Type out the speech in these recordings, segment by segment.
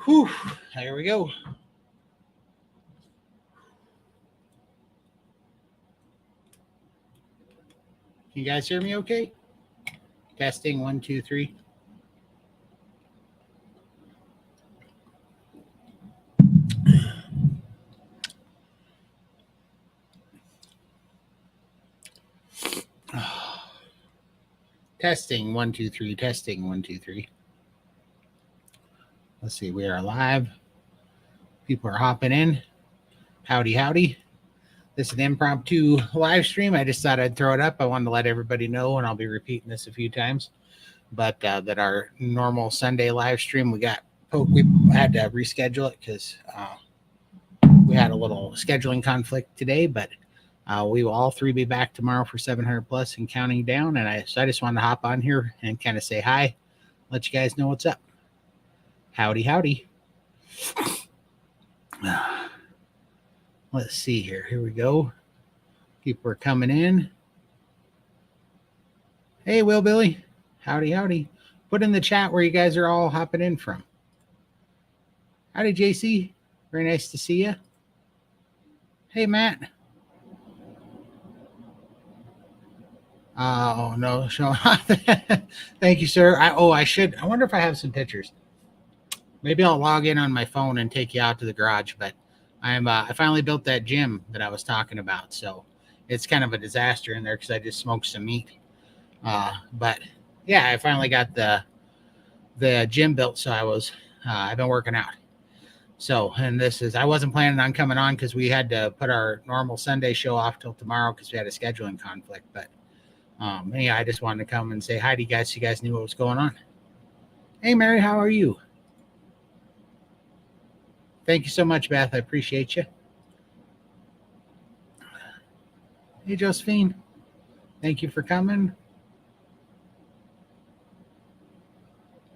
Whew, there we go. Can you guys hear me okay? Testing 1, 2, 3. Testing 1, 2, 3. Testing 1, 2, 3. Let's see. We are live. People are hopping in. Howdy, howdy. This is an impromptu live stream. I just thought I'd throw it up. I wanted to let everybody know, and I'll be repeating this a few times, but that our normal Sunday live stream, we had to reschedule it because we had a little scheduling conflict today, but we will all three be back tomorrow for 700 plus and counting down. And I just wanted to hop on here and kind of say hi, let you guys know what's up. Howdy, howdy. Let's see here. Here we go. People are coming in. Hey, Will Billy. Howdy, howdy. Put in the chat where you guys are all hopping in from. Howdy, JC. Very nice to see you. Hey, Matt. Oh, no. Thank you, sir. I wonder if I have some pictures. Maybe I'll log in on my phone and take you out to the garage, but I finally built that gym that I was talking about. So it's kind of a disaster in there because I just smoked some meat. But yeah, I finally got the gym built. So I've been working out. So, and I wasn't planning on coming on because we had to put our normal Sunday show off till tomorrow because we had a scheduling conflict. But yeah, I just wanted to come and say hi to you guys so you guys knew what was going on. Hey, Mary, how are you? Thank you so much, Beth. I appreciate you. Hey, Josephine. Thank you for coming.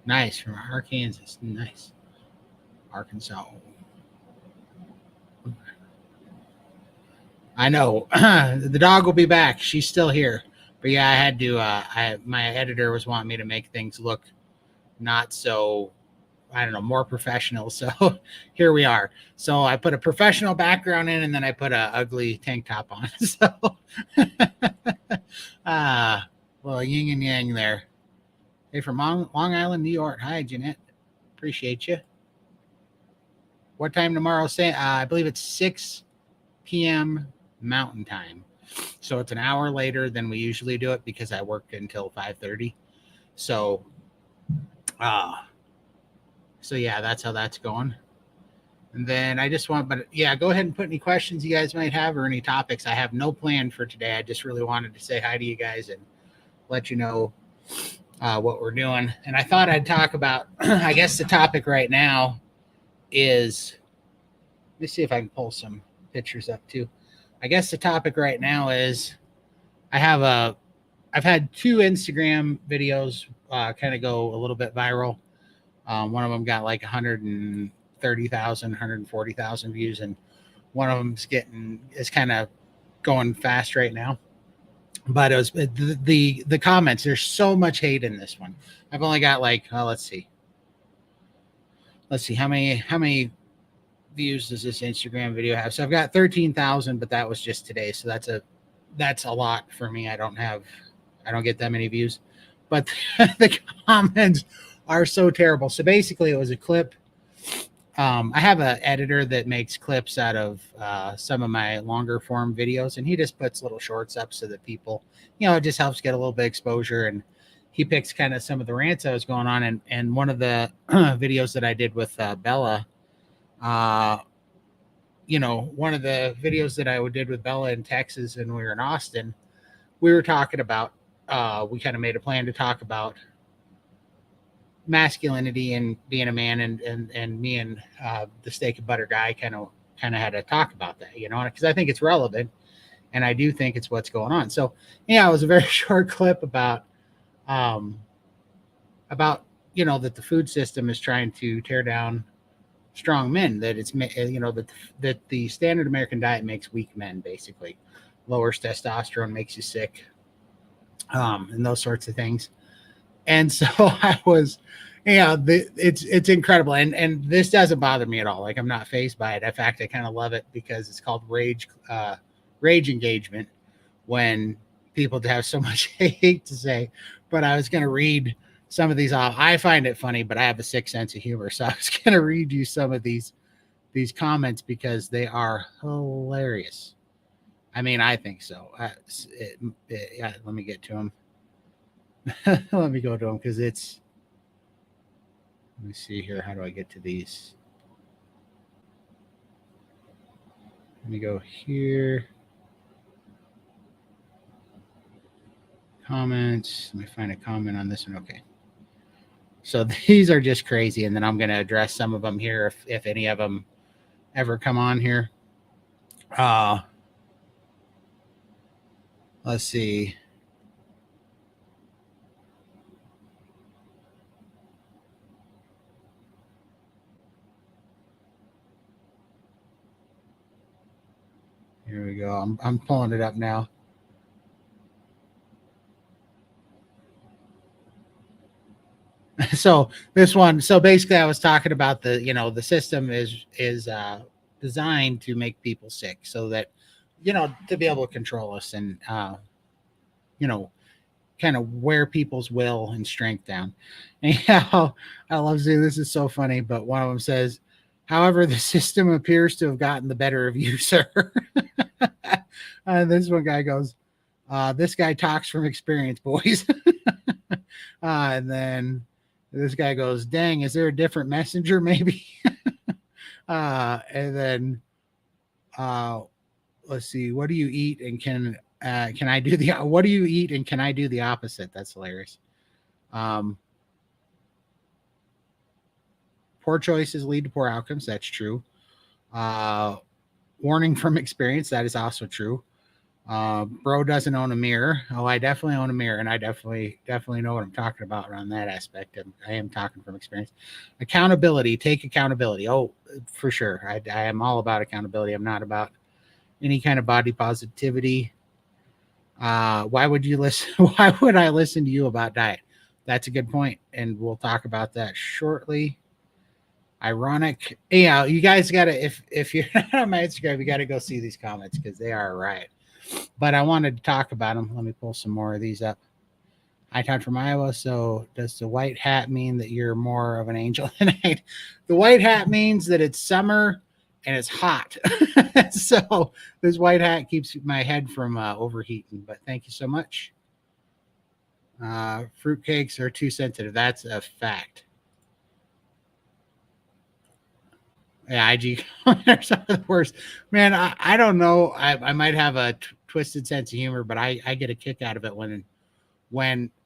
Nice. From Arkansas. Nice. Arkansas. I know. The dog will be back. She's still here. But yeah, I had to, my editor was wanting me to make things look not so, I don't know, more professional. So here we are. So I put a professional background in and then I put a ugly tank top on. So, well, yin and yang there. Hey, from Long Island, New York. Hi, Jeanette. Appreciate you. What time tomorrow? I believe it's 6 p.m. Mountain Time. So it's an hour later than we usually do it because I work until 5:30. So yeah, that's how that's going. And then go ahead and put any questions you guys might have or any topics. I have no plan for today. I just really wanted to say hi to you guys and let you know what we're doing. And I thought I'd talk about, I guess the topic right now is, let me see if I can pull some pictures up too. I guess the topic right now is I've had 2 Instagram videos kind of go a little bit viral. One of them got like 130,000, 140,000 views, and one of them is kind of going fast right now. But it was the comments. There's so much hate in this one. I've only got like, let's see how many views does this Instagram video have? So I've got 13,000, but that was just today. So that's a lot for me. I don't get that many views, but the comments are so terrible. So basically it was a clip. I have an editor that makes clips out of some of my longer form videos, and he just puts little shorts up so that people, it just helps get a little bit of exposure. And he picks kind of some of the rants that was going on. And one of the videos that I did with Bella, one of the videos that I did with Bella in Texas and we were in Austin, we were talking about, we kind of made a plan to talk about masculinity and being a man, and me and the steak and butter guy kind of had to talk about that, because I think it's relevant and I do think it's what's going on. So yeah, it was a very short clip about that the food system is trying to tear down strong men, that it's that the standard American diet makes weak men, basically lowers testosterone, makes you sick, and those sorts of things. And so I was, it's incredible. And this doesn't bother me at all. Like I'm not fazed by it. In fact, I kind of love it because it's called rage engagement, when people have so much hate to say. But I was going to read some of these off. I find it funny, but I have a sick sense of humor. So I was going to read you some of these comments because they are hilarious. I mean, I think so. Yeah, let me get to them. Let me go to them because it's. Let me see here. How do I get to these? Let me go here. Comments. Let me find a comment on this one. Okay. So these are just crazy, and then I'm going to address some of them here if any of them ever come on here. Let's see. Here we go. I'm pulling it up now. So this one, so basically I was talking about the system is designed to make people sick so that, to be able to control us and, kind of wear people's will and strength down. And I love seeing this is so funny, but one of them says, however, the system appears to have gotten the better of you, sir. And this one guy goes, this guy talks from experience, boys. And then this guy goes, dang, is there a different messenger maybe? And then let's see, what do you eat and can I do what do you eat and can I do the opposite? That's hilarious. Poor choices lead to poor outcomes. That's true. Warning from experience. That is also true. Bro doesn't own a mirror. Oh, I definitely own a mirror, and I definitely know what I'm talking about around that aspect. I am talking from experience. Accountability. Take accountability. Oh, for sure. I am all about accountability. I'm not about any kind of body positivity. Why would you listen? Why would I listen to you about diet? That's a good point, and we'll talk about that shortly. Ironic. Yeah, you guys gotta if you're not on my Instagram, you gotta go see these comments because they are a riot. But I wanted to talk about them. Let me pull some more of these up. I talked from Iowa. So does the white hat mean that you're more of an angel than I? The white hat means that it's summer and it's hot. So this white hat keeps my head from overheating. But thank you so much. Fruitcakes are too sensitive. That's a fact. Yeah, IG commenters are the worst. Man, I don't know. I might have a twisted sense of humor, but I get a kick out of it when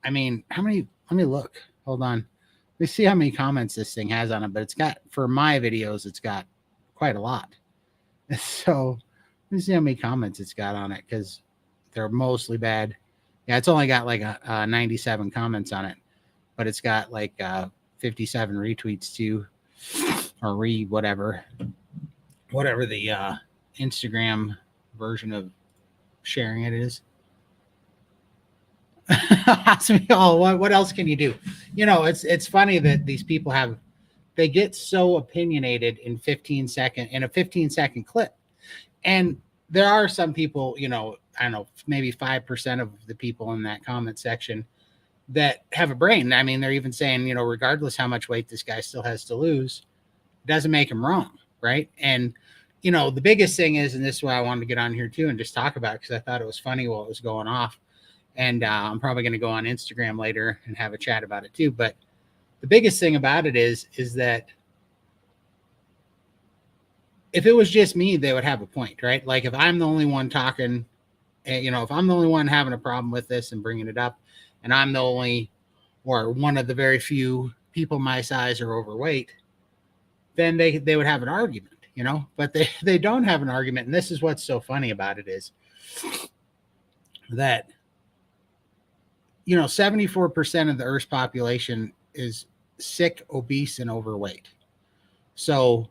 I mean, how many? Let me look. Hold on. Let me see how many comments this thing has on it. But it's got, for my videos, it's got quite a lot. So let me see how many comments it's got on it because they're mostly bad. Yeah, it's only got like a 97 comments on it, but it's got like 57 retweets too. Or whatever the Instagram version of sharing it is. What else can you do? It's funny that these people they get so opinionated in a 15-second clip. And there are some people, I don't know, maybe 5% of the people in that comment section that have a brain. I mean, they're even saying, regardless how much weight this guy still has to lose, doesn't make him wrong, right? And the biggest thing is, and this is why I wanted to get on here too and just talk about it because I thought it was funny while it was going off. And I'm probably going to go on Instagram later and have a chat about it too. But the biggest thing about it is that if it was just me, they would have a point, right? Like if I'm the only one talking, if I'm the only one having a problem with this and bringing it up, and I'm the only or one of the very few people my size are overweight, then they would have an argument, but they don't have an argument. And this is what's so funny about it is that, 74% of the Earth's population is sick, obese, and overweight. So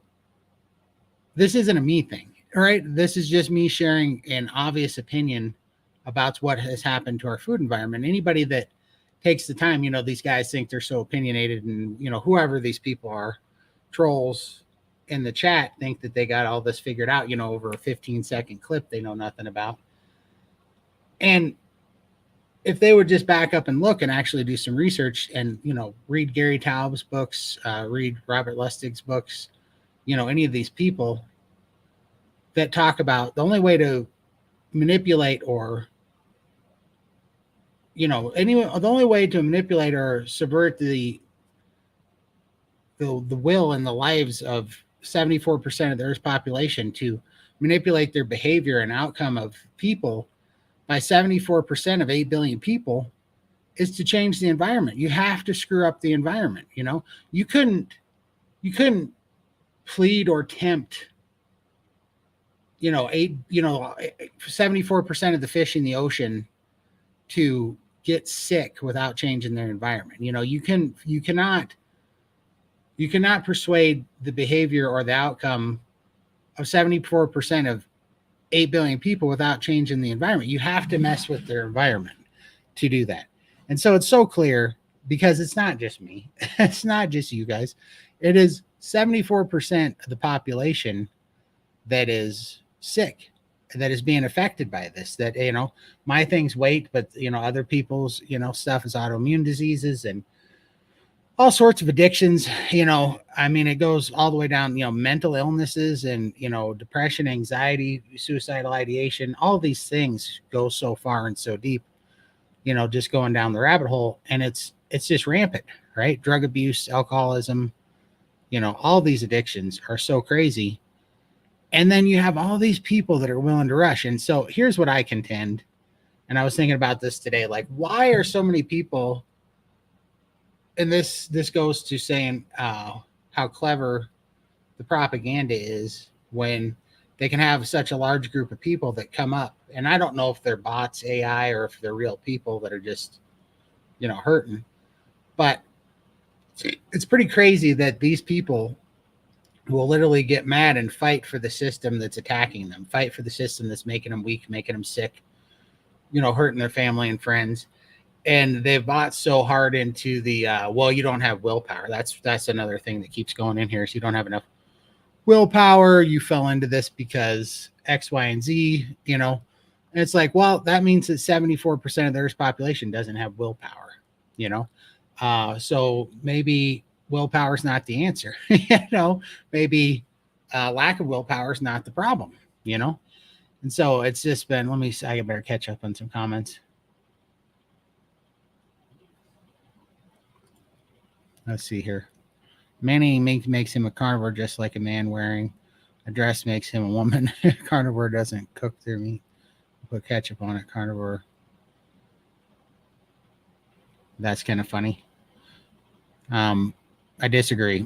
this isn't a me thing, right? This is just me sharing an obvious opinion about what has happened to our food environment. Anybody that takes the time. These guys think they're so opinionated, and whoever these people are, trolls in the chat, think that they got all this figured out, over a 15-second clip they know nothing about. And if they would just back up and look and actually do some research and, read Gary Taubes' books, read Robert Lustig's books, any of these people that talk about the only way to manipulate or, the only way to manipulate or subvert the will and the lives of 74% of the Earth's population, to manipulate their behavior and outcome of people by 74% of 8 billion people, is to change the environment. You have to screw up the environment. You couldn't plead or tempt, 74% of the fish in the ocean to get sick without changing their environment. You cannot persuade the behavior or the outcome of 74% of 8 billion people without changing the environment. You have to mess with their environment to do that. And so it's so clear, because it's not just me. It's not just you guys. It is 74% of the population that is sick, that is being affected by this. That, my thing's weight, but, other people's, stuff is autoimmune diseases and all sorts of addictions. It goes all the way down, mental illnesses and, depression, anxiety, suicidal ideation. All these things go so far and so deep, just going down the rabbit hole. And it's just rampant, right? Drug abuse, alcoholism, all these addictions are so crazy. And then you have all these people that are willing to rush. And so here's what I contend. And I was thinking about this today, like, why are so many people, and this goes to saying how clever the propaganda is when they can have such a large group of people that come up. And I don't know if they're bots, AI, or if they're real people that are just, hurting. But it's pretty crazy that these people will literally get mad and fight for the system that's attacking them, fight for the system that's making them weak, making them sick, hurting their family and friends. And they've bought so hard into the, well, you don't have willpower. That's another thing that keeps going in here. So you don't have enough willpower. You fell into this because X, Y, and Z, and it's like, well, that means that 74% of the Earth's population doesn't have willpower, so maybe willpower is not the answer. Maybe lack of willpower is not the problem, and so it's just been, I better catch up on some comments. Let's see here. Manny makes him a carnivore, just like a man wearing a dress makes him a woman. Carnivore doesn't cook their meat. Put ketchup on it. Carnivore. That's kind of funny. I disagree.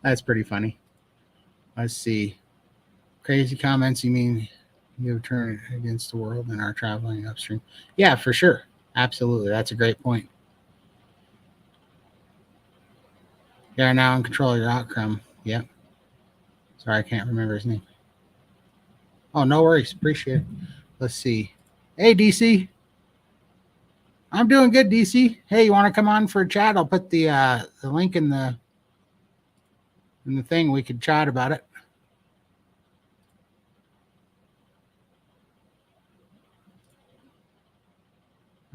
That's pretty funny. Let's see. Crazy comments. You mean you turn against the world and are traveling upstream? Yeah, for sure. Absolutely. That's a great point. You are now in control of your outcome. Yep. Sorry, I can't remember his name. Oh, no worries. Appreciate it. Let's see. Hey, DC. I'm doing good, DC. Hey, you want to come on for a chat? I'll put the link in the thing. We could chat about it.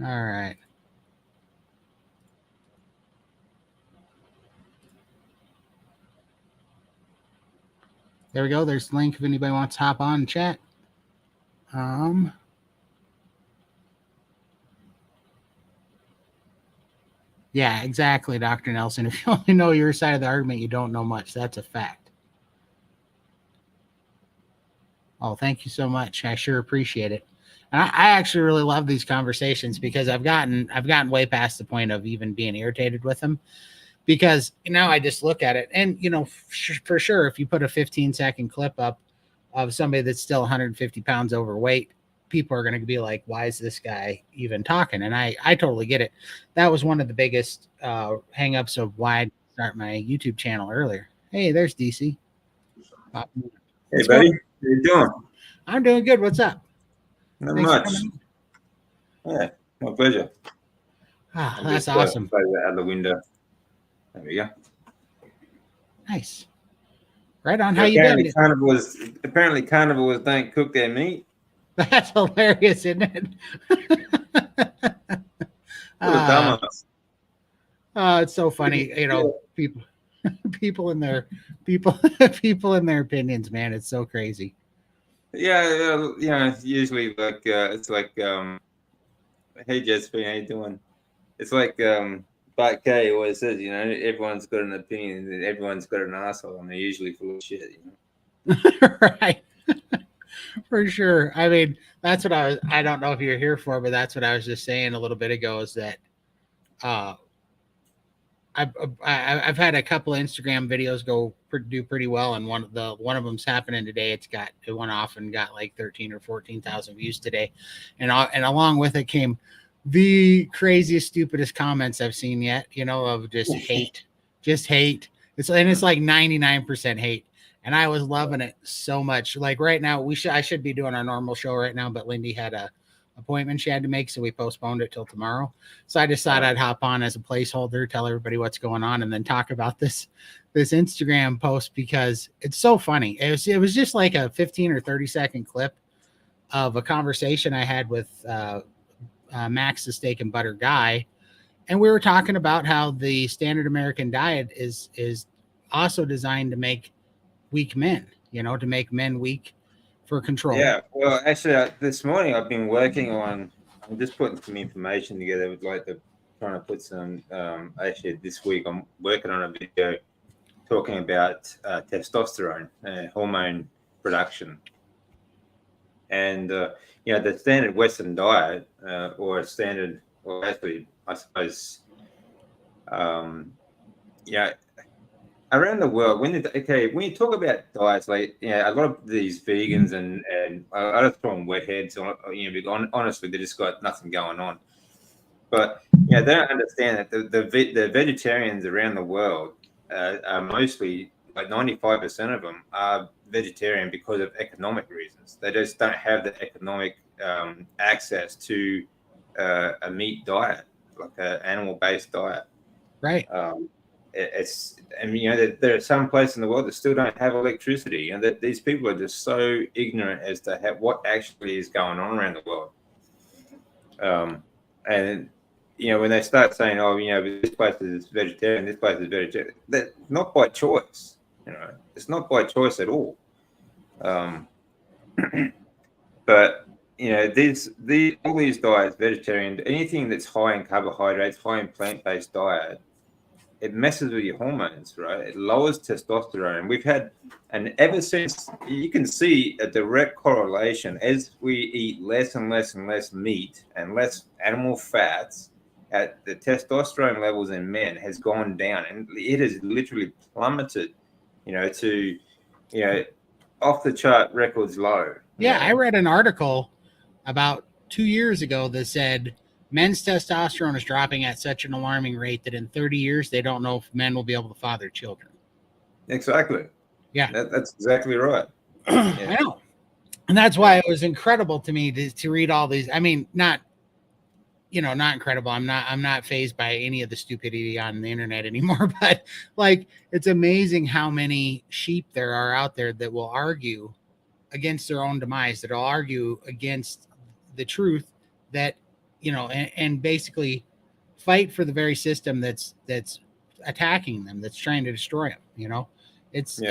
All right. There we go. There's the link if anybody wants to hop on and chat. Yeah, exactly, Dr. Nelson. If you only know your side of the argument, you don't know much. That's a fact. Oh, thank you so much. I sure appreciate it. And I actually really love these conversations because I've gotten way past the point of even being irritated with them, because now I just look at it and, for sure, if you put a 15-second clip up of somebody that's still 150 pounds overweight, people are going to be like, why is this guy even talking? And I totally get it. That was one of the biggest hangups of why I start my YouTube channel earlier. Hey, there's DC. Hey, buddy. How you doing? I'm doing good. What's up? Not much. Yeah, my pleasure. Ah, I'm that's just awesome. close that out the window. There we go. Nice. Right on. So How you been? apparently carnivores don't cook their meat. That's hilarious, isn't it? What a uh, dumbass. it's so funny. People, people in their people, people in their opinions, man. It's so crazy. Yeah, usually like it's like hey Josephine, how you doing? It's like Bart K always says, everyone's got an opinion and everyone's got an asshole and they're usually full of shit. Right. For sure. I mean, that's what I don't know if you're here for, but that's what I was just saying a little bit ago is that uh, I've had a couple of Instagram videos do pretty well, and one of them's happening today. It went off and got like 13 or 14,000 views today, and along with it came the craziest, stupidest comments I've seen yet. Of just hate. It's like 99% hate, and I was loving it so much. Like right now, I should be doing our normal show right now, but Lindy had a appointment she had to make, so we postponed it till tomorrow. So I just thought I'd hop on as a placeholder, tell everybody what's going on, and then talk about this Instagram post because it's so funny. It was just like a 15 or 30-second clip of a conversation I had with Max the Steak and Butter guy, and we were talking about how the standard American diet is also designed to make weak men, to make men weak for control. Yeah, well, actually, this morning I've been working on. I'm just putting some information together. With trying to put some. Actually, this week I'm working on a video talking about testosterone, hormone production, and the standard Western diet, or actually, I suppose, yeah, around the world, when you talk about diets, like a lot of these vegans and I don't throw them wet heads, because honestly, they just got nothing going on. But they don't understand that the vegetarians around the world are mostly, like 95% of them are vegetarian because of economic reasons. They just don't have the economic access to a meat diet, like an animal-based diet. Right. There are some places in the world that still don't have electricity, and that these people are just so ignorant as to what actually is going on around the world. And when they start saying, "Oh, this place is vegetarian, this place is vegetarian," that's not by choice. It's not by choice at all. But all these diets, vegetarian, anything that's high in carbohydrates, high in plant-based diet, it messes with your hormones, right? It lowers testosterone. And ever since, you can see a direct correlation as we eat less and less and less meat and less animal fats, the testosterone levels in men has gone down, and it has literally plummeted, to, off the chart records low. Yeah, I read an article about 2 years ago that said men's testosterone is dropping at such an alarming rate that in 30 years they don't know if men will be able to father children. Exactly. Yeah, that's exactly right. I know, and that's why it was incredible to me to read all these. I mean, not incredible. I'm not fazed by any of the stupidity on the internet anymore. But like, it's amazing how many sheep there are out there that will argue against their own demise, that'll argue against the truth, that and basically fight for the very system that's attacking them, that's trying to destroy them. It's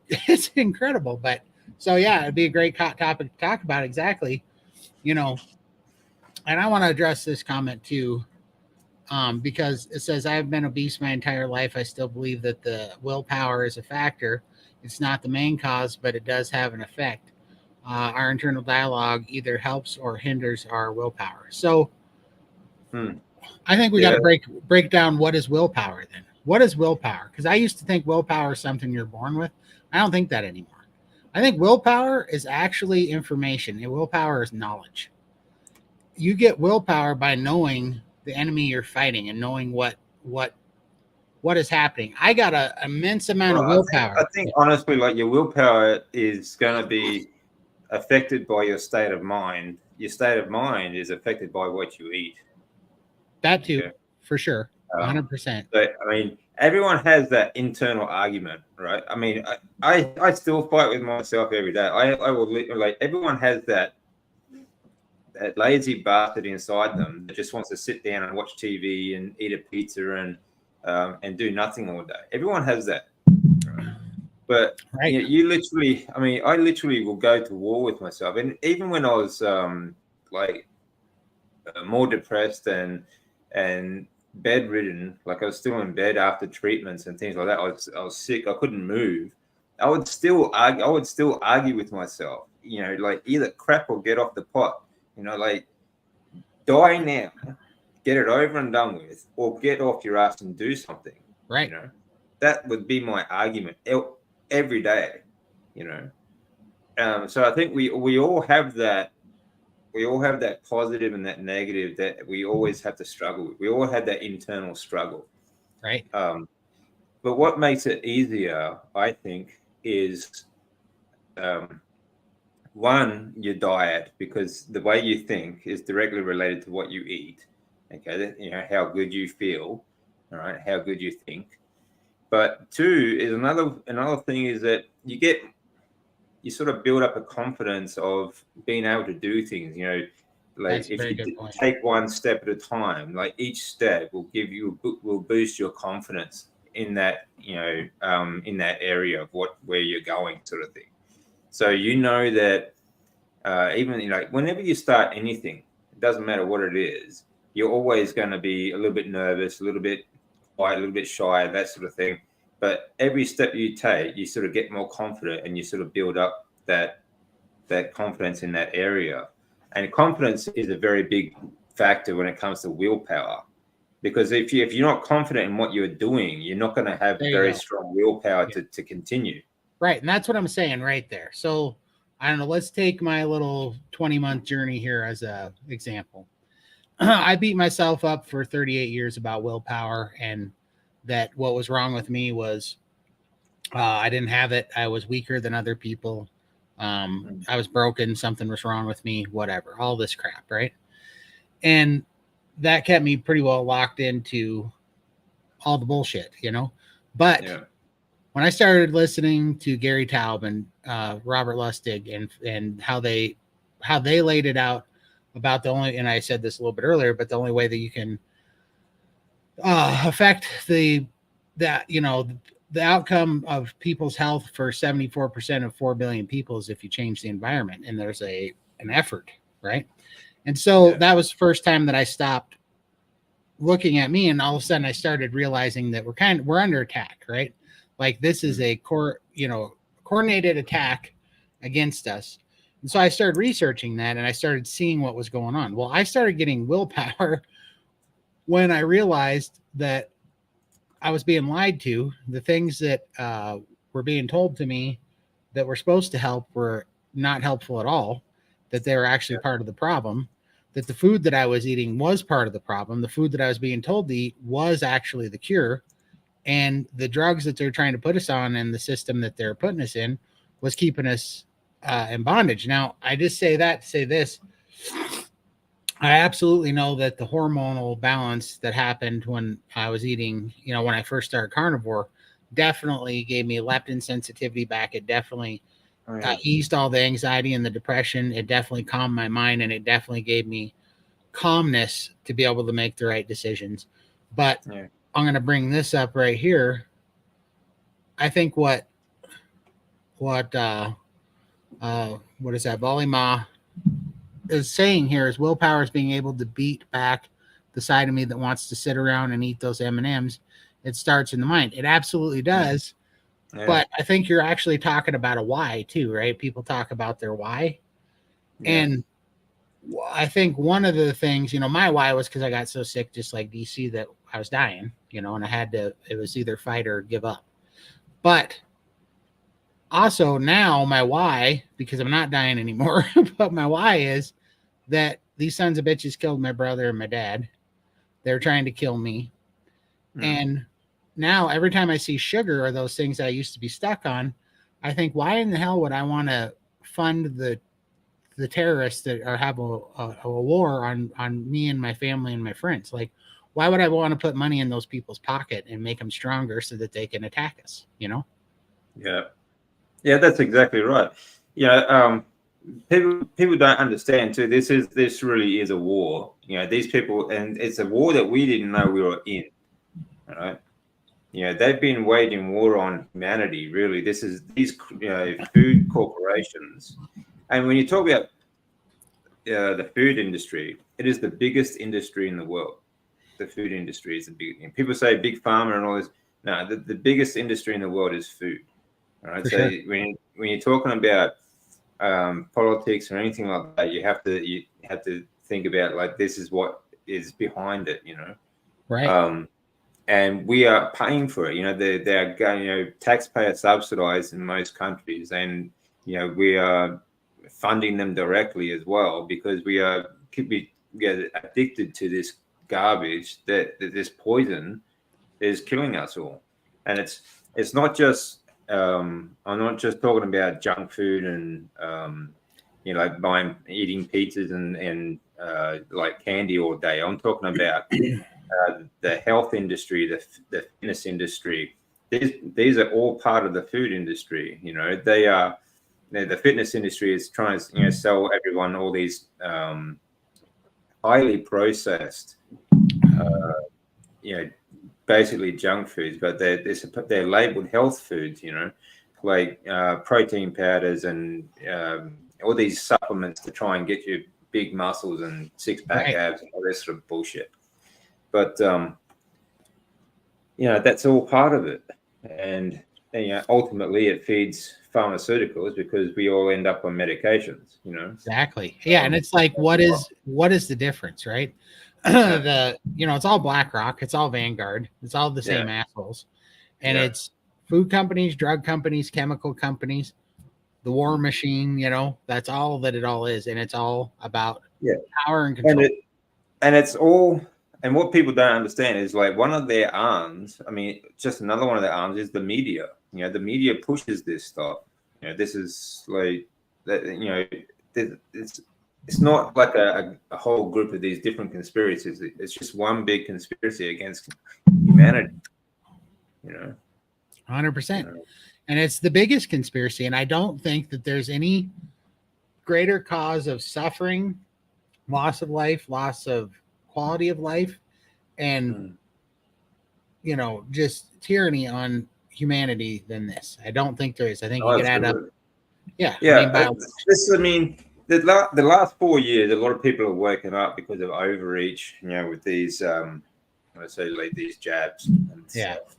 it's incredible. But so yeah, it'd be a great topic to talk about. Exactly. And I want to address this comment too, because it says, I've been obese my entire life. I still believe that the willpower is a factor. It's not the main cause, but it does have an effect. Our internal dialogue either helps or hinders our willpower. So I think we got to break down what is willpower then. What is willpower? Because I used to think willpower is something you're born with. I don't think that anymore. I think willpower is actually information, and willpower is knowledge. You get willpower by knowing the enemy you're fighting and knowing what is happening. I got an immense amount of willpower. I think honestly, like, your willpower is going to be affected by your state of mind. Your state of mind is affected by what you eat. That too, Okay. for sure. 100%. But I mean, everyone has that internal argument, right? I mean, I still fight with myself every day. I will like, everyone has that lazy bastard inside them that just wants to sit down and watch TV and eat a pizza and do nothing all day. Everyone has that. Right? But Right. you literally, I mean, I literally will go to war with myself. And even when I was like more depressed and bedridden, like I was still in bed after treatments and things like that, I was sick, I couldn't move. I would still argue with myself, you know, like either crap or get off the pot, you know, like die now, get it over and done with, or get off your ass and do something. Right. You know, that would be my argument every day. You know, so I think we all have that. We all have that positive and that negative that we always have to struggle with. We all have that internal struggle. Right. But what makes it easier, I think, is one, your diet, because the way you think is directly related to what you eat. Okay, you know, how good you feel, all right, how good you think. But two is another thing is that you sort of build up a confidence of being able to do things. You know, like That's a if very you good point. take one step at a time, like each step will boost your confidence in that, you know, in that area of where you're going, sort of thing. So you know that even, you know, whenever you start anything, it doesn't matter what it is, you're always going to be a little bit nervous, a little bit quiet, a little bit shy, that sort of thing. But every step you take, you sort of get more confident and you sort of build up that confidence in that area. And confidence is a very big factor when it comes to willpower. Because if you're not confident in what you're doing, you're not going to have very strong willpower to continue. Right. And that's what I'm saying right there. So I don't know. Let's take my little 20-month journey here as a example. I beat myself up for 38 years about willpower, and that what was wrong with me was I didn't have it. I was weaker than other people. I was broken. Something was wrong with me, whatever, all this crap. Right. And that kept me pretty well locked into all the bullshit, you know, but when I started listening to Gary Taub and Robert Lustig and how they laid it out about the only, and I said this a little bit earlier, but the only way that you can affect the outcome of people's health for 74% of 4 billion people is if you change the environment, and there's an effort, right? And so that was the first time that I stopped looking at me, and all of a sudden I started realizing that we're under attack, right? Like this is a coordinated attack against us. And so I started researching that, and I started seeing what was going on. Well, I started getting willpower when I realized that I was being lied to. The things that were being told to me that were supposed to help were not helpful at all, that they were actually part of the problem, that the food that I was eating was part of the problem. The food that I was being told to eat was actually the cure. And the drugs that they're trying to put us on and the system that they're putting us in was keeping us in bondage. Now, I just say that to say this. I absolutely know that the hormonal balance that happened when I was eating, when I first started carnivore, definitely gave me leptin sensitivity back. It definitely eased all the anxiety and the depression. It definitely calmed my mind, and it definitely gave me calmness to be able to make the right decisions. But I'm going to bring this up right here. I think what is that? Volima is saying here is willpower is being able to beat back the side of me that wants to sit around and eat those M&Ms. It starts in the mind. It absolutely does. Yeah. But I think you're actually talking about a why too, right? People talk about their why. Yeah. And I think one of the things, my why was because I got so sick, just like DC, that I was dying, and I had to, it was either fight or give up. But also now my why, because I'm not dying anymore, but my why is that these sons of bitches killed my brother and my dad. They're trying to kill me. And now every time I see sugar or those things I used to be stuck on, I think, why in the hell would I want to fund the the terrorists that are have a war on me and my family and my friends. Like, why would I want to put money in those people's pocket and make them stronger so that they can attack us? You know? Yeah, that's exactly right. People don't understand too. This really is a war. These people, and it's a war that we didn't know we were in. Right? They've been waging war on humanity. Really, this is these food corporations, and when you talk about the food industry, it is the biggest industry in the world. The food industry is the big. People say big pharma and all this. No, the biggest industry in the world is food. All right. So when you're talking about politics or anything like that, you have to think about like this is what is behind it. Right. And we are paying for it. They are going, taxpayer subsidized in most countries, and we are funding them directly as well because we get addicted to this garbage that this poison is killing us all. And it's not just I'm not just talking about junk food and like eating pizzas and like candy all day. I'm talking about the health industry, the fitness industry. These are all part of the food industry. They are. The fitness industry is trying to sell everyone all these highly processed, basically junk foods, but they're labeled health foods. Like protein powders and all these supplements to try and get you big muscles and six-pack abs and all this sort of bullshit. But that's all part of it, and ultimately it feeds pharmaceuticals because we all end up on medications. Exactly. Yeah, and it's like, what is the difference, right? It's all BlackRock, it's all Vanguard, it's all the same assholes, and it's food companies, drug companies, chemical companies, the war machine. That's all that it all is, and it's all about power and control. And it's all. And what people don't understand is like one of their arms. I mean, just another one of their arms is the media. The media pushes this stuff. This is like that. It's not like a whole group of these different conspiracies. It's just one big conspiracy against humanity. 100%. And it's the biggest conspiracy. And I don't think that there's any greater cause of suffering, loss of life, loss of quality of life, and just tyranny on humanity than this. I don't think there is. I think you could add up. Yeah. I mean, the last 4 years, a lot of people have woken up because of overreach. With these, let's say, like these jabs and stuff.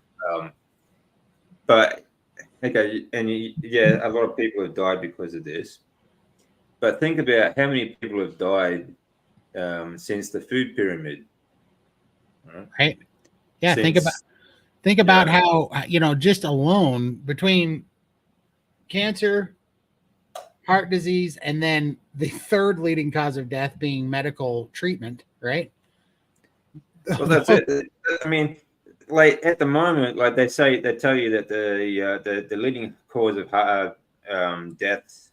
But okay, and a lot of people have died because of this. But think about how many people have died since the food pyramid. Right. Yeah. Think about how, just alone between cancer, heart disease, and then the third leading cause of death being medical treatment. Right. Well, that's it. I mean, like at the moment, like they tell you that the leading cause of death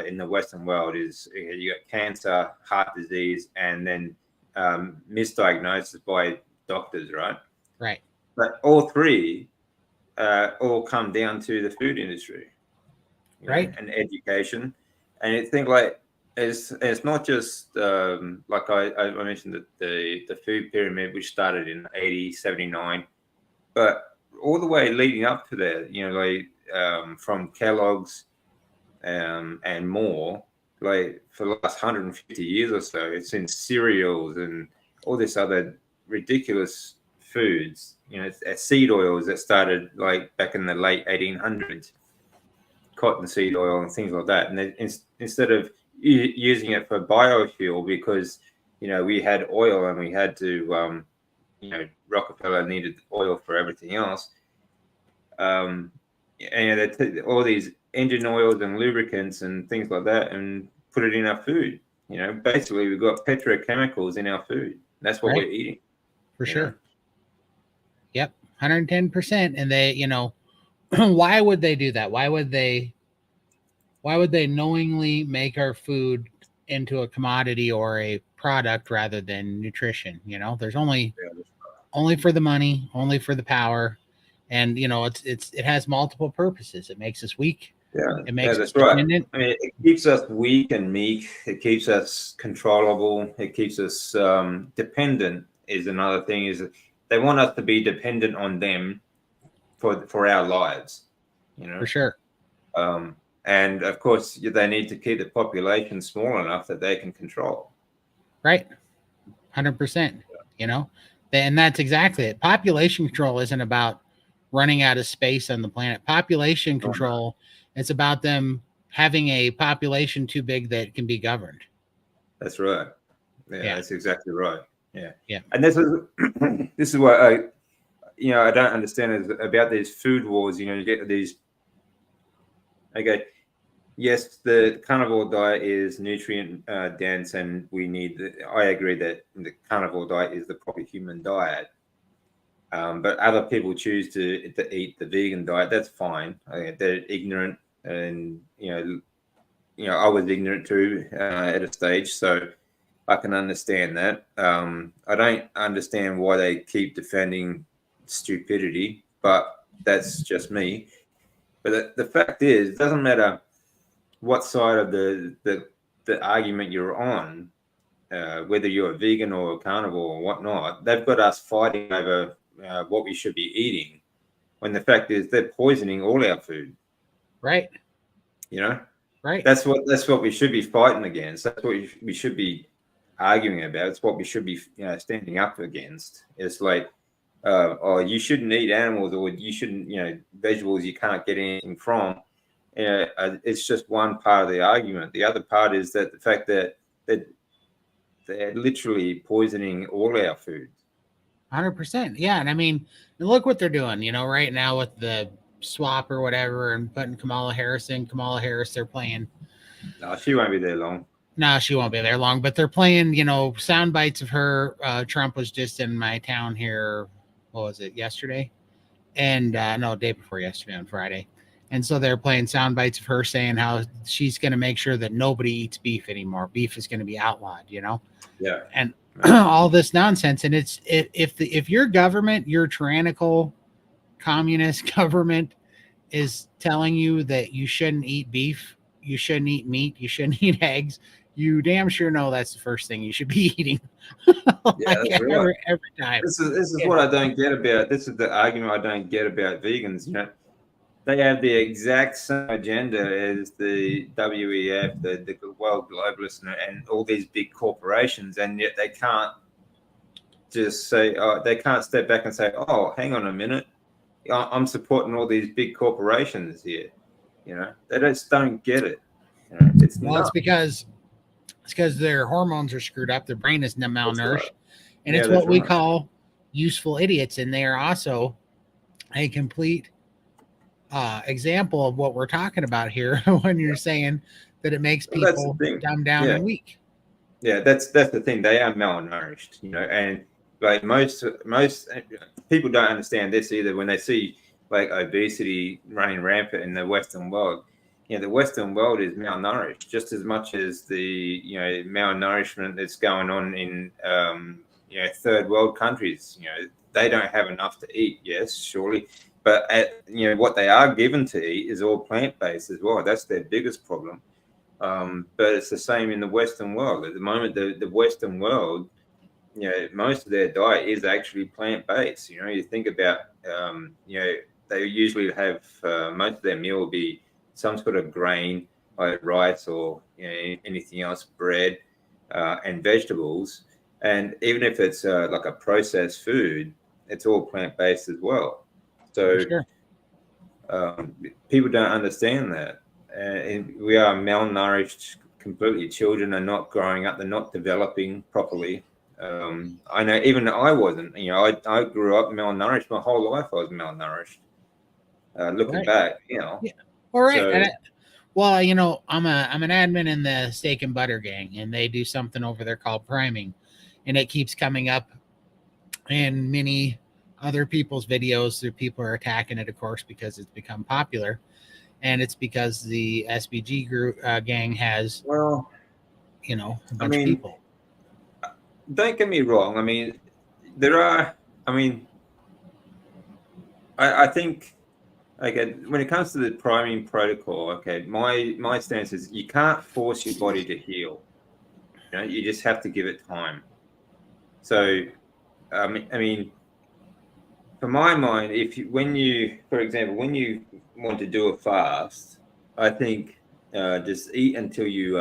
in the Western world is you got cancer, heart disease, and then misdiagnosis by doctors, right? Right. But all three all come down to the food industry, right? And education. And I think like it's not just like I mentioned that the food pyramid, which started in 80, 79, but all the way leading up to that, like from Kellogg's and more, like for the last 150 years or so, it's in cereals and all this other ridiculous foods, seed oils that started like back in the late 1800s, cottonseed oil and things like that. And instead of using it for biofuel, because, we had oil and we had to, Rockefeller needed oil for everything else. And they took all these engine oils and lubricants and things like that and put it in our food. Basically we've got petrochemicals in our food. That's what we're eating. For sure. Yep. 110%. And they, why would they do that? Why would they knowingly make our food into a commodity or a product rather than nutrition. There's only for the money, only for the power, and it has multiple purposes. It makes us weak. Yeah, It makes us that's right. dependent. I mean, it keeps us weak and meek. It keeps us controllable. It keeps us dependent. Is another thing. Is they want us to be dependent on them for our lives. For sure. And of course, they need to keep the population small enough that they can control. Right. 100%. And that's exactly it. Population control isn't about running out of space on the planet. Population control, it's about them having a population too big that can be governed. That's right. Yeah. That's exactly right. Yeah. Yeah. And this is what I don't understand is about these food wars. You get these. Okay. Yes, the carnivore diet is nutrient dense, and I agree that the carnivore diet is the proper human diet. But other people choose to eat the vegan diet. That's fine. They're ignorant, and I was ignorant too at a stage, so I can understand that. I don't understand why they keep defending stupidity, but that's just me. But the fact is, it doesn't matter what side of the argument you're on, whether you're a vegan or a carnivore or whatnot, they've got us fighting over what we should be eating, when the fact is they're poisoning all our food. Right. Right. That's what we should be fighting against. That's what we should be arguing about. It's what we should be standing up against. It's like, you shouldn't eat animals, or you shouldn't, vegetables you can't get anything from. It's just one part of the argument. The other part is that the fact that they're literally poisoning all our food. 100%. Yeah. And I mean, look what they're doing, right now with the swap or whatever, and putting Kamala Harris, they're playing. No, she won't be there long. No, she won't be there long, but they're playing, sound bites of her. Trump was just in my town here. What was it, yesterday? And no, day before yesterday, on Friday. And so they're playing sound bites of her saying how she's going to make sure that nobody eats beef anymore. Beef is going to be outlawed, Yeah. And all this nonsense. And if your government, your tyrannical communist government, is telling you that you shouldn't eat beef, you shouldn't eat meat, you shouldn't eat eggs, you damn sure know that's the first thing you should be eating. That's right. Every time. This is what I don't get about. This is the argument I don't get about vegans. They have the exact same agenda as the WEF, the World Globalists, and all these big corporations, and yet they can't just say, they can't step back and say, oh, hang on a minute, I'm supporting all these big corporations here. They just don't get it. It's because their hormones are screwed up, their brain is malnourished, right. And it's what we call useful idiots, and they are also a complete example of what we're talking about here when you're saying that it makes people dumb down and weak. Yeah, that's the thing. They are malnourished, and like most people don't understand this either. When they see like obesity running rampant in the Western world, the Western world is malnourished just as much as the malnourishment that's going on in third world countries. They don't have enough to eat. Yes, surely. But what they are given to eat is all plant-based as well. That's their biggest problem. But it's the same in the Western world. At the moment, the Western world, most of their diet is actually plant-based. You think about, they usually have most of their meal will be some sort of grain, like rice or anything else, bread and vegetables. And even if it's like a processed food, it's all plant-based as well. So sure. People don't understand that. And we are malnourished completely. Children are not growing up. They're not developing properly. I know even I wasn't. I grew up malnourished. My whole life I was malnourished. Looking back, Yeah. All right. So, I'm an admin in the steak and butter gang, and they do something over there called priming, and it keeps coming up in many other people's videos. People are attacking it, of course, because it's become popular, and it's because the SBG group gang has you know, a I bunch of mean, people. don't get me wrong. I mean, there are. I mean, I think. Okay, when it comes to the priming protocol, okay, my stance is you can't force your body to heal. You know, you just have to give it time. So, I mean, for my mind, if you, when you, for example, when you want to do a fast, I think just eat until you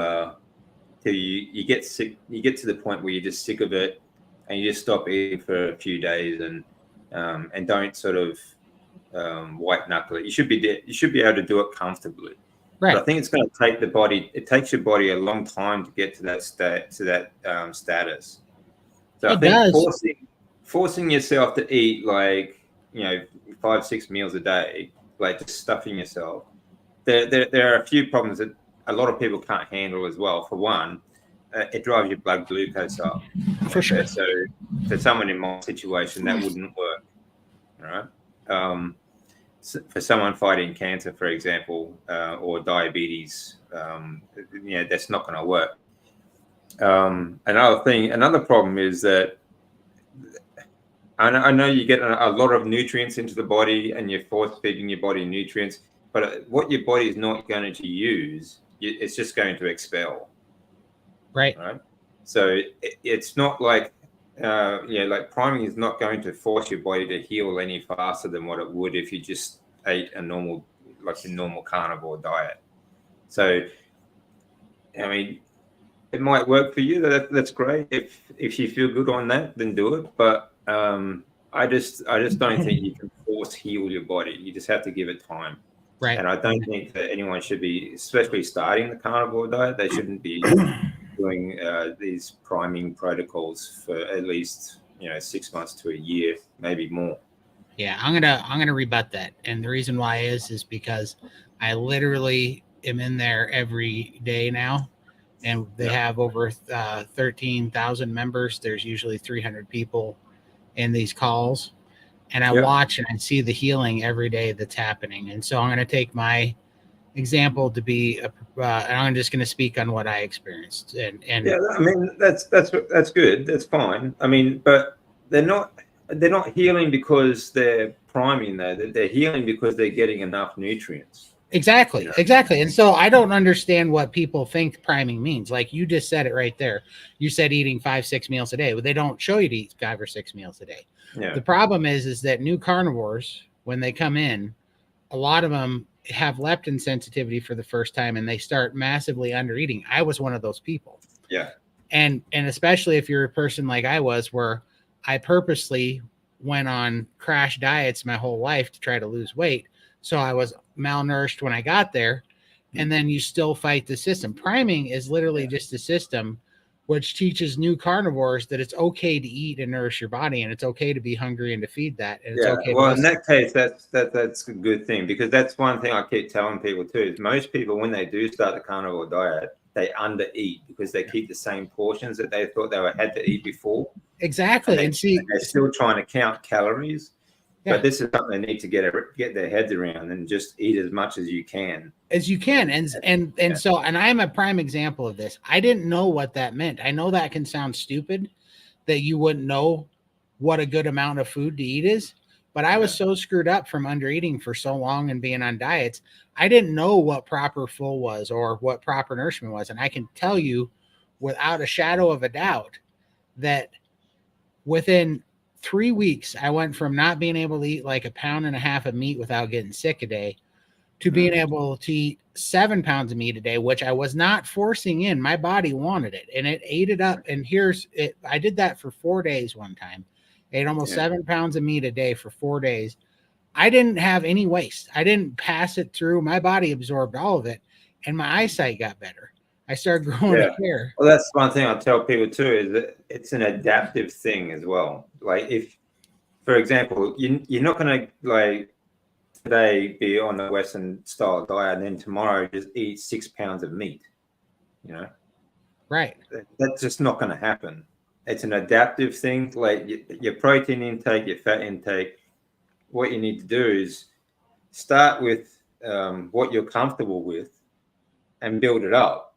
get sick. You get to the point where you're just sick of it, and you just stop eating for a few days, and don't sort of white knuckle it. You should be able to do it comfortably. But I Right. think it's going to take the body. It takes your body a long time to get to that status. So I It think does. forcing yourself to eat like 5-6 meals a day, like just stuffing yourself. There are a few problems that a lot of people can't handle as well. For one, it drives your blood glucose up. For sure. Okay, so for someone in my situation, that wouldn't work. All right. For someone fighting cancer, for example, or diabetes, that's not going to work. Another problem is that I know you get a lot of nutrients into the body and you're force feeding your body nutrients, but what your body is not going to use, it's just going to expel. Right. Right. So it's not like, like priming is not going to force your body to heal any faster than what it would if you just ate a normal carnivore diet. So, I mean, it might work for you. That's great. If you feel good on that, then do it. But I just don't think you can force heal your body. You just have to give it time. Right. And I don't think that anyone should be, especially starting the carnivore diet, they shouldn't be doing these priming protocols for at least 6 months to a year, maybe more. Yeah, I'm gonna rebut that, and the reason why is because I literally am in there every day now, and they Yeah, have over 13,000 members. There's usually 300 people in these calls, and I yeah, watch and I see the healing every day that's happening. And so I'm going to take my example to be, and I'm just going to speak on what I experienced. And yeah. I mean, that's good. That's fine. I mean, but they're not they're not healing because they're priming. They're healing because they're getting enough nutrients. You exactly, know. exactly. And so I don't understand what people think priming means. Like you just said it right there. You said eating 5-6 meals a day, but they don't show you to eat 5 or 6 meals a day. Yeah, The problem is that new carnivores, when they come in, a lot of them have leptin sensitivity for the first time and they start massively under eating. I was one of those people. yeah, And especially if you're a person like I was, where I purposely went on crash diets my whole life to try to lose weight. So I was malnourished when I got there. And then you still fight the system. Priming is literally yeah. just a system which teaches new carnivores that it's okay to eat and nourish your body, and it's okay to be hungry and to feed that, and it's Yeah, okay to well, in listen. that case, that's a good thing, because that's one thing I keep telling people too. Is most people, when they do start the carnivore diet, they undereat because they keep the same portions that they thought they had to eat before, and Exactly. And see, they're still trying to count calories. yeah, But this is something they need to get their heads around, and just eat as much as you can. as you can. And Yeah, so, and I'm a prime example of this. I didn't know what that meant. I know that can sound stupid, that you wouldn't know what a good amount of food to eat is, but I was yeah, so screwed up from under eating for so long and being on diets. I didn't know what proper full was or what proper nourishment was. And I can tell you without a shadow of a doubt that within 3 weeks, I went from not being able to eat like a pound and a half of meat without getting sick a day to being mm, able to eat 7 pounds of meat a day, which I was not forcing in. My body wanted it and it ate it up. And here's it. I did that for 4 days one time, ate almost yeah, 7 pounds of meat a day for 4 days. I didn't have any waste. I didn't pass it through. My body absorbed all of it and my eyesight got better. I started growing yeah. a hair. Well, that's one thing I tell people too, is that it's an adaptive thing as well. Like, if, for example, you're not going to, like, today be on the Western style diet and then tomorrow just eat 6 pounds of meat. You know, Right. that's just not going to happen. It's an adaptive thing. Like, your protein intake, your fat intake. What you need to do is start with what you're comfortable with and build it up.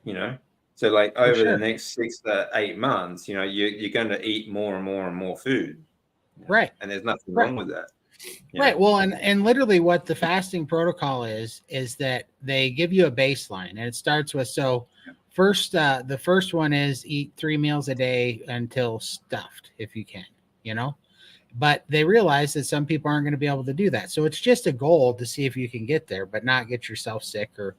You know, So like over the sure. next 6 to 8 months, you know, you're going to eat more and more and more food. You know? Right. And there's nothing Right. wrong with that. Right. Well, and literally what the fasting protocol is that they give you a baseline, and it starts with, so first, the first one is eat 3 meals a day until stuffed, if you can, you know, but they realize that some people aren't going to be able to do that. So it's just a goal to see if you can get there, but not get yourself sick or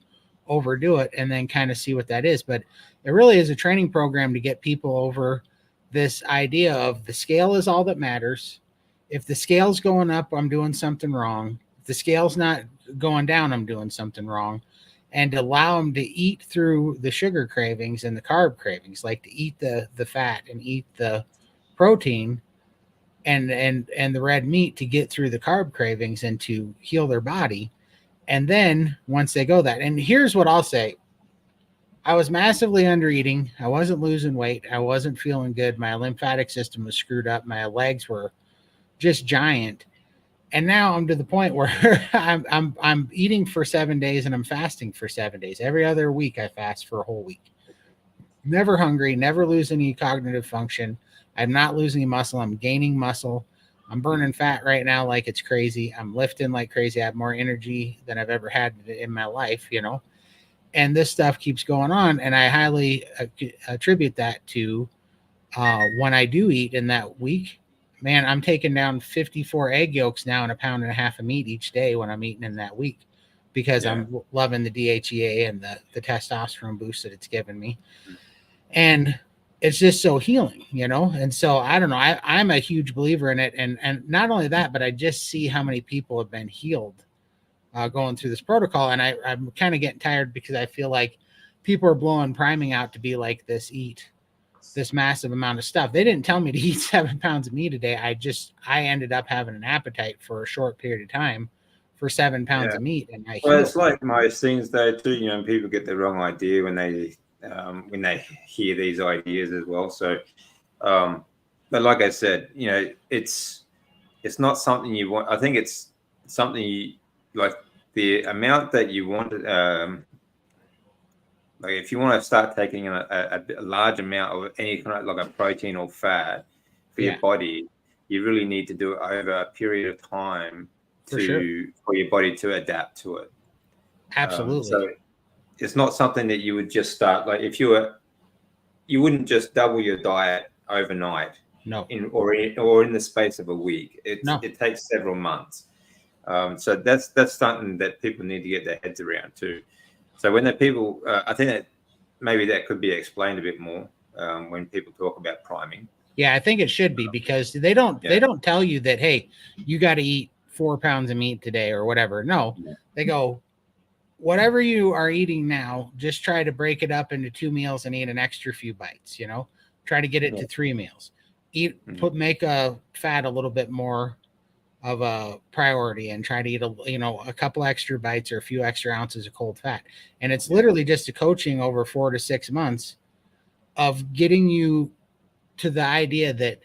overdo it, and then kind of see what that is. But it really is a training program to get people over this idea of the scale is all that matters. If the scale's going up, I'm doing something wrong. If the scale's not going down, I'm doing something wrong. And allow them to eat through the sugar cravings and the carb cravings, like to eat the fat and eat the protein and the red meat to get through the carb cravings and to heal their body. And then once they go that, and here's what I'll say. I was massively under eating. I wasn't losing weight. I wasn't feeling good. My lymphatic system was screwed up. My legs were just giant. And now I'm to the point where I'm eating for 7 days and I'm fasting for 7 days. Every other week I fast for a whole week. Never hungry, never lose any cognitive function. I'm not losing muscle. I'm gaining muscle. I'm burning fat right now like it's crazy. I'm lifting like crazy. I have more energy than I've ever had in my life, you know. And this stuff keeps going on, and I highly attribute that to when I do eat in that week. Man, I'm taking down 54 egg yolks now and a pound and a half of meat each day when I'm eating in that week, because I'm loving the DHEA and the testosterone boost that it's given me. And it's just so healing, you know? And so I don't know, I'm a huge believer in it. And not only that, but I just see how many people have been healed going through this protocol. And I'm kind of getting tired because I feel like people are blowing priming out to be like eat this massive amount of stuff. They didn't tell me to eat 7 pounds of meat a day. I ended up having an appetite for a short period of time for 7 pounds of meat, and I Well, healed. it's like most things though too, you know, people get the wrong idea when they hear these ideas as well. So but like I said, you know, it's not something you want. I think it's something you, like the amount that you want, like if you want to start taking a large amount of any kind of like a protein or fat for your body, you really need to do it over a period of time for your body to adapt to it. Absolutely. So it's not something that you would just start, like if you wouldn't just double your diet overnight. No. Or in the space of a week. It takes several months. So that's something that people need to get their heads around too. So when the people, I think that maybe that could be explained a bit more when people talk about priming. Yeah, I think it should be, because they don't tell you that, hey, you got to eat 4 pounds of meat today or whatever. No, they go, whatever you are eating now, just try to break it up into 2 meals and eat an extra few bites, you know, try to get it to 3 meals. Make a fat a little bit more of a priority and try to eat a couple extra bites or a few extra ounces of cold fat. And it's literally just a coaching over 4 to 6 months of getting you to the idea that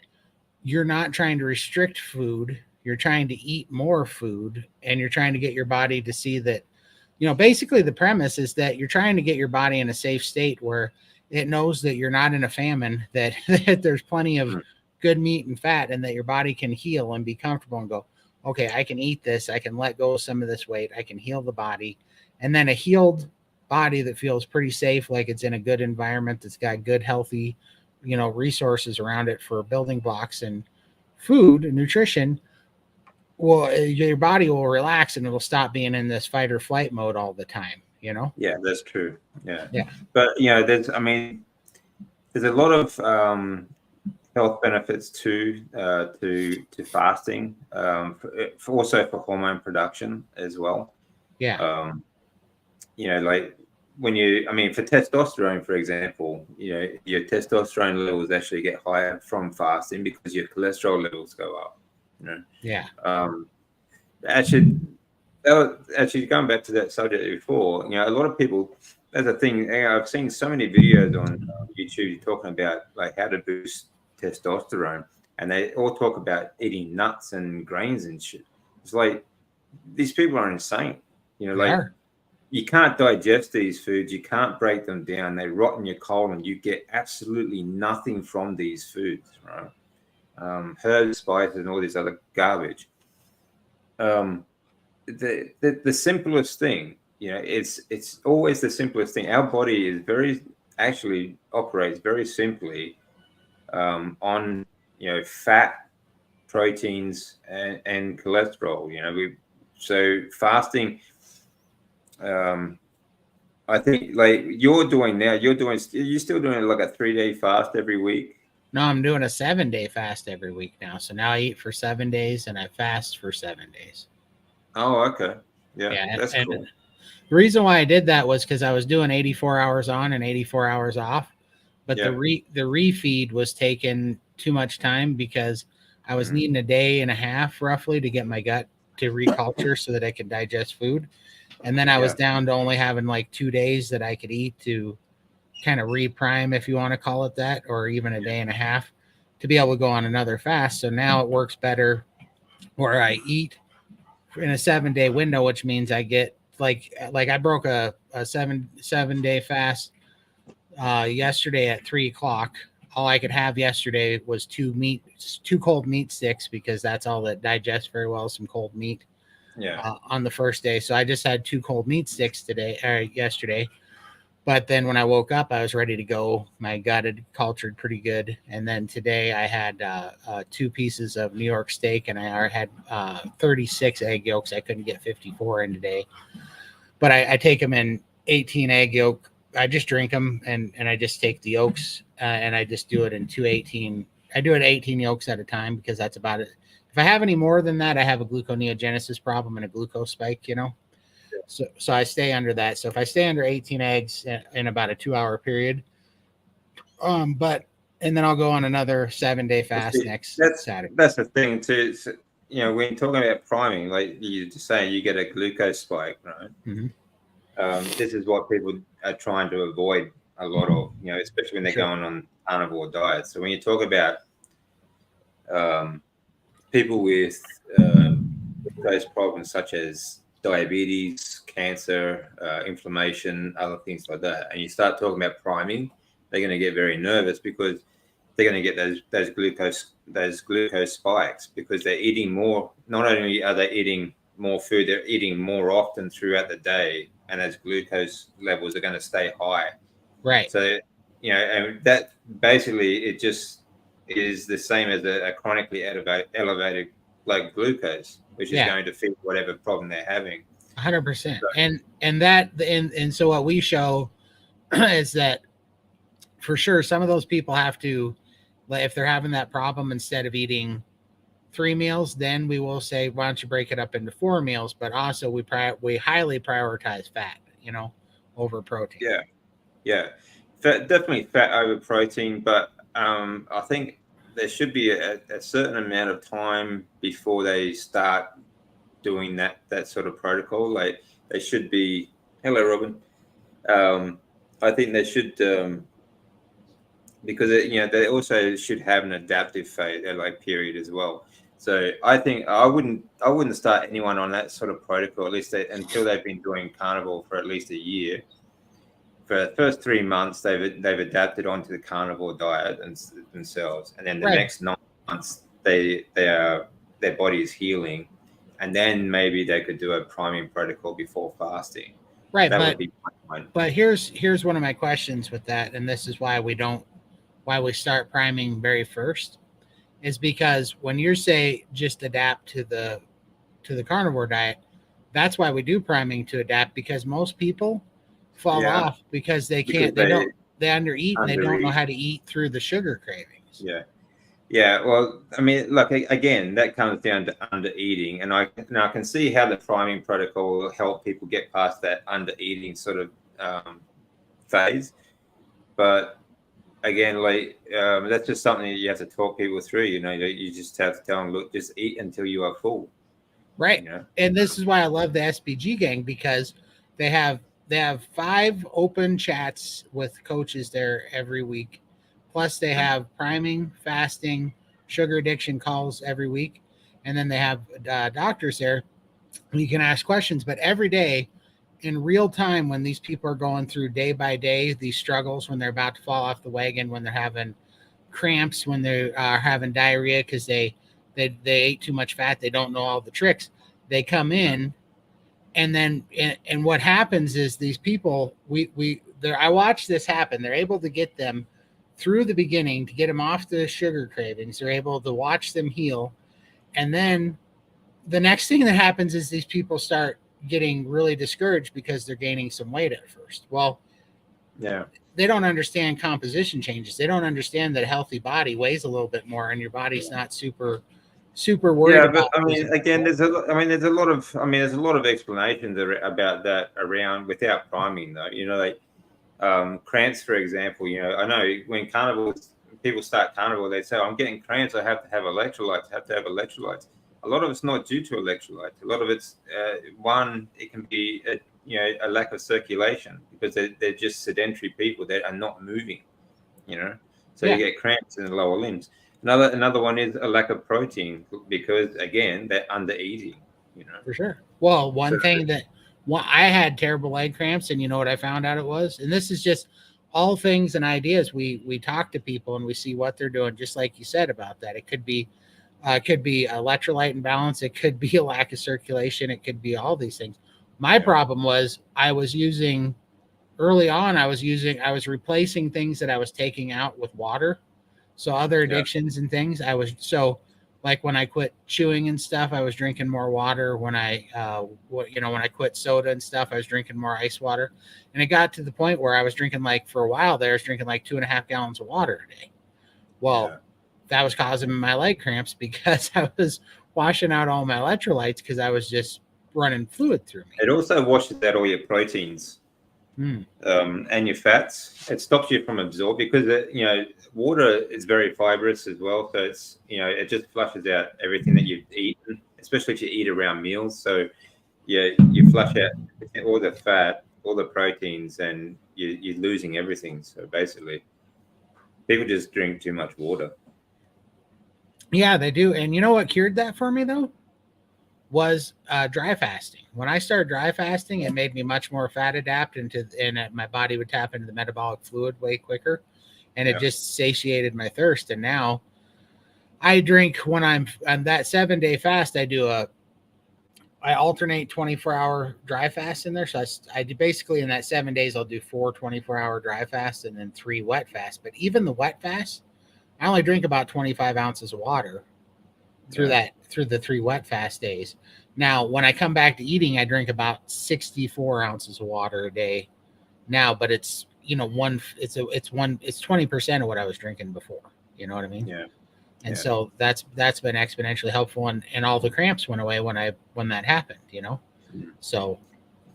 you're not trying to restrict food. You're trying to eat more food, and you're trying to get your body to see that, basically the premise is that you're trying to get your body in a safe state where it knows that you're not in a famine, that there's plenty of good meat and fat, and that your body can heal and be comfortable and go, okay, I can eat this. I can let go of some of this weight. I can heal the body. And then a healed body that feels pretty safe, like it's in a good environment, that's got good, healthy, resources around it for building blocks and food and nutrition. Well, your body will relax and it'll stop being in this fight or flight mode all the time, Yeah, that's true. Yeah. Yeah. But, there's a lot of health benefits to fasting, also for hormone production as well. Yeah. Like when for testosterone, for example, your testosterone levels actually get higher from fasting because your cholesterol levels go up. Yeah. Actually going back to that subject before, a lot of people, that's a thing. I've seen so many videos on YouTube talking about like how to boost testosterone, and they all talk about eating nuts and grains and shit. It's like these people are insane. you can't digest these foods. You can't break them down. They rot in your colon. You get absolutely nothing from these foods, right? Herbs, spices, and all this other garbage. The simplest thing, it's always the simplest thing. Our body is actually operates very simply on fat, proteins, and cholesterol. So fasting. I think like you're doing now. You're still doing like a 3-day fast every week. No, I'm doing a 7-day fast every week now. So now I eat for 7 days and I fast for 7 days. Oh, okay. Yeah, that's and cool. the reason why I did that was because I was doing 84 hours on and 84 hours off, but the refeed was taking too much time because I was needing a day and a half roughly to get my gut to reculture so that I could digest food. And then I was down to only having like 2 days that I could eat to kind of reprime, if you want to call it that, or even a day and a half to be able to go on another fast. So now it works better where I eat in a 7-day window, which means I get like I broke a 7-day fast yesterday at 3:00. All I could have yesterday was two cold meat sticks because that's all that digests very well, some cold meat. On the first day. So I just had 2 cold meat sticks yesterday. But then when I woke up, I was ready to go. My gut had cultured pretty good. And then today I had 2 pieces of New York steak and I had 36 egg yolks. I couldn't get 54 in today. But I take them in 18 egg yolk. I just drink them and I just take the yolks and I just do it in 218. I do it 18 yolks at a time because that's about it. If I have any more than that, I have a gluconeogenesis problem and a glucose spike, So I stay under that. So if I stay under 18 eggs in about a 2-hour period, and then I'll go on another 7-day fast next Saturday. That's the thing too. When you're talking about priming, like you just saying, you get a glucose spike, right? Mm-hmm. This is what people are trying to avoid a lot of, especially when they're going on carnivore diets. So when you talk about people with those problems such as diabetes, cancer, inflammation, other things like that, and you start talking about priming, they're going to get very nervous because they're going to get those glucose spikes because they're eating more. Not only are they eating more food, they're eating more often throughout the day, and those glucose levels are going to stay high. Right. So and that basically it just is the same as a chronically elevated like glucose, which is going to fit whatever problem they're having. 100%. And so what we show is that for sure some of those people have to, if they're having that problem, instead of eating 3 meals, then we will say, why don't you break it up into 4 meals? But also we highly prioritize fat, over protein. Definitely fat over protein, but I think there should be a certain amount of time before they start doing that sort of protocol. Like they should be. Hello, Robin. I think they should because they also should have an adaptive phase, like period as well. So I think I wouldn't start anyone on that sort of protocol at least until they've been doing carnivore for at least a year. For the first 3 months, they've adapted onto the carnivore diet themselves, and then the next 9 months their body is healing, and then maybe they could do a priming protocol before fasting. Right, that would be fine. But here's one of my questions with that, and this is why we start priming very first, is because when you say just adapt to the carnivore diet, that's why we do priming, to adapt, because most people fall off because they undereat and they don't know how to eat through the sugar cravings. Well, I mean, look, again, that comes down to undereating, and I can see how the priming protocol will help people get past that undereating sort of phase. But again, like that's just something that you have to talk people through. You just have to tell them, look, just eat until you are full. Right. And this is why I love the SBG gang, because they have 5 open chats with coaches there every week. Plus they have priming, fasting, sugar addiction calls every week. And then they have doctors there. You can ask questions, but every day in real time when these people are going through day by day these struggles, when they're about to fall off the wagon, when they're having cramps, when they are having diarrhea because they ate too much fat, they don't know all the tricks. They come in, and then and what happens is these people, I watch this happen. They're able to get them through the beginning, to get them off the sugar cravings. They're able to watch them heal, and then the next thing that happens is these people start getting really discouraged because they're gaining some weight at first. Well, Yeah. they don't understand composition changes. They don't understand that a healthy body weighs a little bit more, and your body's not super worried Yeah, about. but I mean, again, there's a lot of explanations about that around without priming, though. You know, like cramps, for example. You know, I know when people start carnivore, they say, "I'm getting cramps. I have to have electrolytes. I have to have electrolytes." A lot of it's not due to electrolytes. A lot of it's it can be a lack of circulation because they're just sedentary people that are not moving. You know, so Yeah. you get cramps in the lower limbs. Another one is a lack of protein because again they're under eating. You know, For sure. Well, so I had terrible leg cramps, and you know what I found out it was? And this is just all things and ideas. We talk to people and we see what they're doing, just like you said about that. It could be electrolyte imbalance. It could be a lack of circulation. It could be all these things. My problem was early on, I was replacing things that I was taking out with water. So other addictions and things, like when I quit chewing and stuff, I was drinking more water. When when I quit soda and stuff, I was drinking more ice water. And it got to the point where I was drinking, like, for a while there, I was drinking like 2.5 gallons of water a day. Well, that was causing my leg cramps because I was washing out all my electrolytes because I was just running fluid through me. it also washes out all your proteins and your fats. It stops you from absorbing because water is very fibrous as well. So it's it just flushes out everything that you've eaten, especially if you eat around meals. So yeah, you flush out all the fat, all the proteins, and you're losing everything. So basically, people just drink too much water. Yeah, they do. And you know what cured that for me, though? Was dry fasting. When I started dry fasting, it made me much more fat adapt and my body would tap into the metabolic fluid way quicker, and it just satiated my thirst. And now I drink when I'm on that 7-day fast. I alternate 24-hour dry fast in there. So I do basically in that 7 days, I'll do 4 24-hour dry fasts and then 3 wet fasts. But even the wet fast, I only drink about 25 ounces of water through the 3 wet fast days. Now, when I come back to eating, I drink about 64 ounces of water a day now, but it's 20% of what I was drinking before. You know what I mean? Yeah. And so that's been exponentially helpful, and all the cramps went away when that happened, So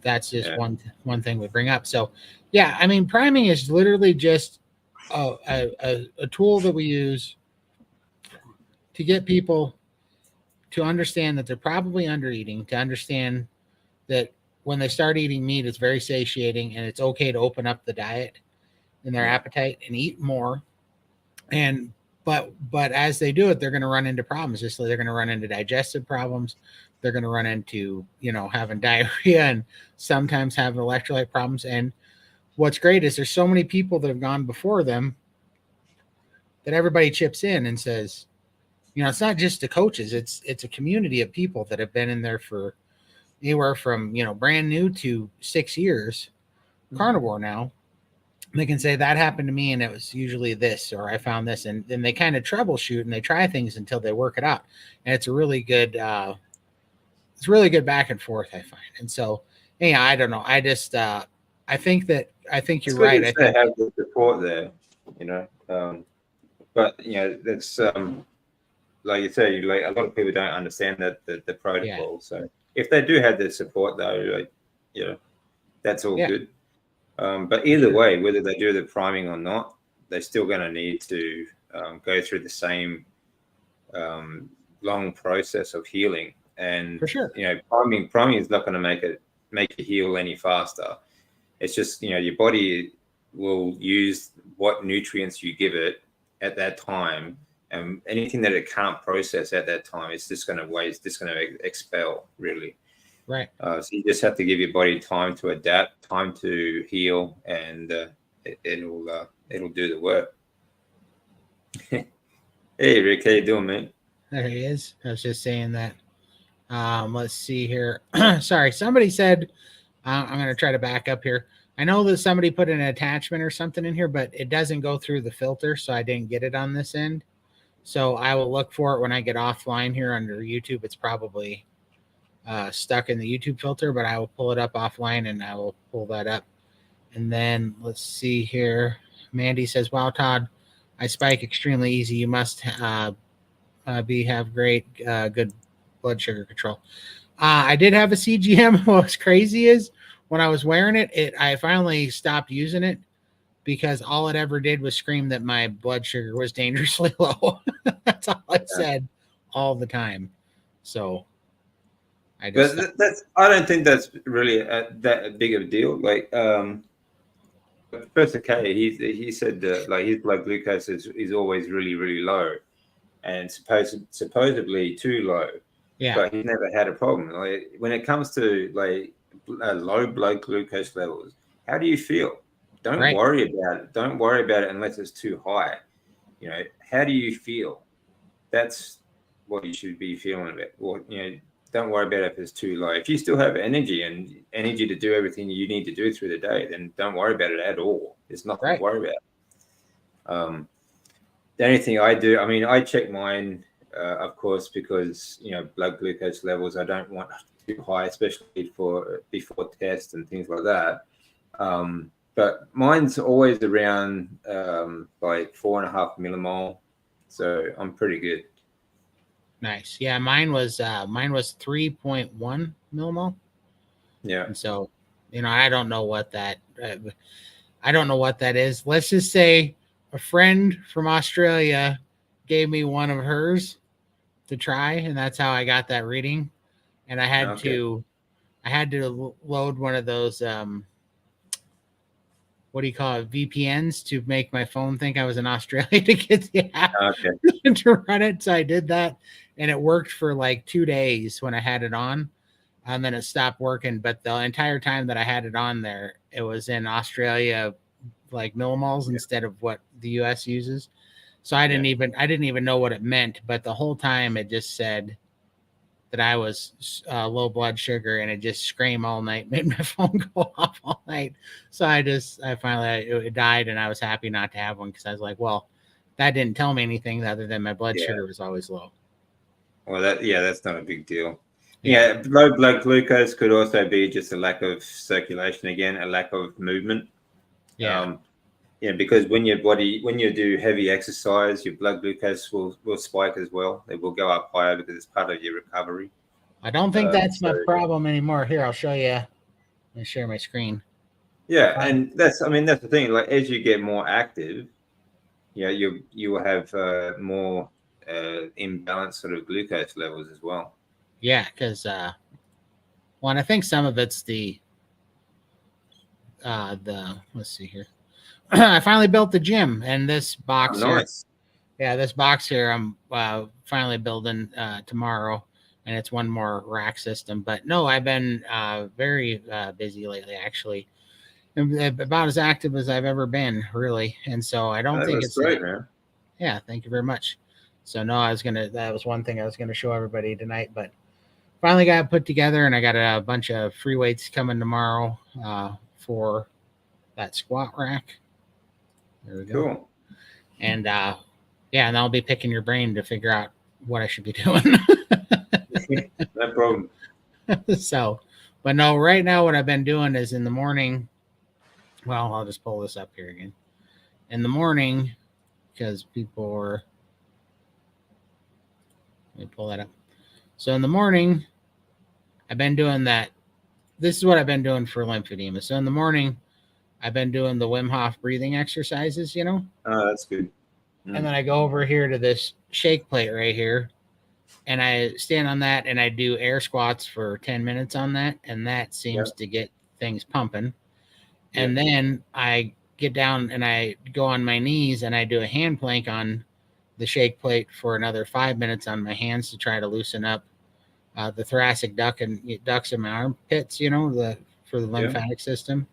that's just one thing we bring up. So yeah, I mean, priming is literally just a tool that we use to get people to understand that they're probably under eating, to understand that when they start eating meat, it's very satiating and it's okay to open up the diet and their appetite and eat more. But as they do it, they're going to run into problems. Just like they're going to run into digestive problems. They're going to run into, having diarrhea and sometimes having electrolyte problems. And what's great is there's so many people that have gone before them that everybody chips in and says, it's not just the coaches. It's a community of people that have been in there for anywhere from, brand new to 6 years, carnivore now. They can say that happened to me and it was usually this, or I found this, and then they kind of troubleshoot and they try things until they work it out. And it's a really good, back and forth, I find. And so, yeah, I don't know. I just, I think you're right. I think have the support there, but that's like you say, like a lot of people don't understand the protocol. So if they do have the support, though, that's all good. But either way, whether they do the priming or not, they're still going to need to go through the same long process of healing. And for sure, priming is not going to make you heal any faster. It's just your body will use what nutrients you give it at that time, and anything that it can't process at that time, it's just going to waste. It's just going to expel, really. Right. So you just have to give your body time to adapt, time to heal, and it'll do the work. Hey Rick, how you doing, man? There he is. I was just saying that. Let's see here. Sorry, somebody said I'm going to try to back up here. I know that somebody put an attachment or something in here, but it doesn't go through the filter, so I didn't get it on this end. So I will look for it when I get offline here under YouTube. It's probably stuck in the YouTube filter, but I will pull it up offline and I will pull that up. And then let's see here. Mandy says, "Wow, Todd, I spike extremely easy. You must have great good blood sugar control." I did have a CGM. What's crazy is when I was wearing it, I finally stopped using it because all it ever did was scream that my blood sugar was dangerously low. That's all it said all the time. So I just I don't think that's really that big of a deal. Like Professor K, he said that like his blood glucose is always really low, and supposedly too low. yeah, But he's never had a problem. Like when it comes to like low blood glucose levels, how do you feel? Don't right. worry about it. Don't worry about it unless it's too high. You know, how do you feel? That's what you should be feeling about. Or don't worry about it if it's too low. If you still have energy to do everything you need to do through the day, then don't worry about it at all. There's nothing Right. to worry about. The only thing I do, I mean, I check mine, of course, because blood glucose levels I don't want too high, especially before tests and things like that. But mine's always around like 4.5 millimole, so I'm pretty good. Nice. Yeah, mine was 3.1 millimole. Yeah. And so, I don't know what that is. Let's just say a friend from Australia gave me one of hers to try, and that's how I got that reading. And I had to load one of those what do you call it, VPNs, to make my phone think I was in Australia to get the app to run it. So I did that, and it worked for like 2 days when I had it on, and then it stopped working. But the entire time that I had it on there, it was in Australia, like millimoles instead of what the US uses. So I didn't even know what it meant. But the whole time it just said that I was low blood sugar, and it just screamed all night, made my phone go off all night. So I finally, it died, and I was happy not to have one because I was like, well, that didn't tell me anything other than my blood sugar was always low. Well, that's not a big deal. Yeah, low blood glucose could also be just a lack of circulation again, a lack of movement. Yeah. Because when you do heavy exercise, your blood glucose will spike as well. It will go up higher because it's part of your recovery. I don't think that's my problem anymore. Here, I'll show you. Let me share my screen. Yeah, and that's the thing. Like as you get more active, you will have more imbalanced sort of glucose levels as well. Yeah, because and I think some of it's the let's see here. I finally built the gym, and this box nice. here. Yeah, this box here I'm finally building tomorrow, and it's one more rack system. But no, I've been very busy lately, actually. About as active as I've ever been, really. And so I don't think it's great, man. Yeah, thank you very much. So no, that was one thing I was gonna show everybody tonight, but finally got it put together, and I got a bunch of free weights coming tomorrow for that squat rack. There we go. Cool. And and I'll be picking your brain to figure out what I should be doing. No problem. So, but no, right now what I've been doing is in the morning. Well, I'll just pull this up here again. In the morning, because people were. Let me pull that up. So in the morning, I've been doing that. This is what I've been doing for lymphedema. So in the morning, I've been doing the Wim Hof breathing exercises, Oh, that's good. And then I go over here to this shake plate right here, and I stand on that, and I do air squats for 10 minutes on that, and that seems to get things pumping. And then I get down and I go on my knees, and I do a hand plank on the shake plate for another 5 minutes on my hands to try to loosen up the thoracic ducts in my armpits, for the lymphatic system.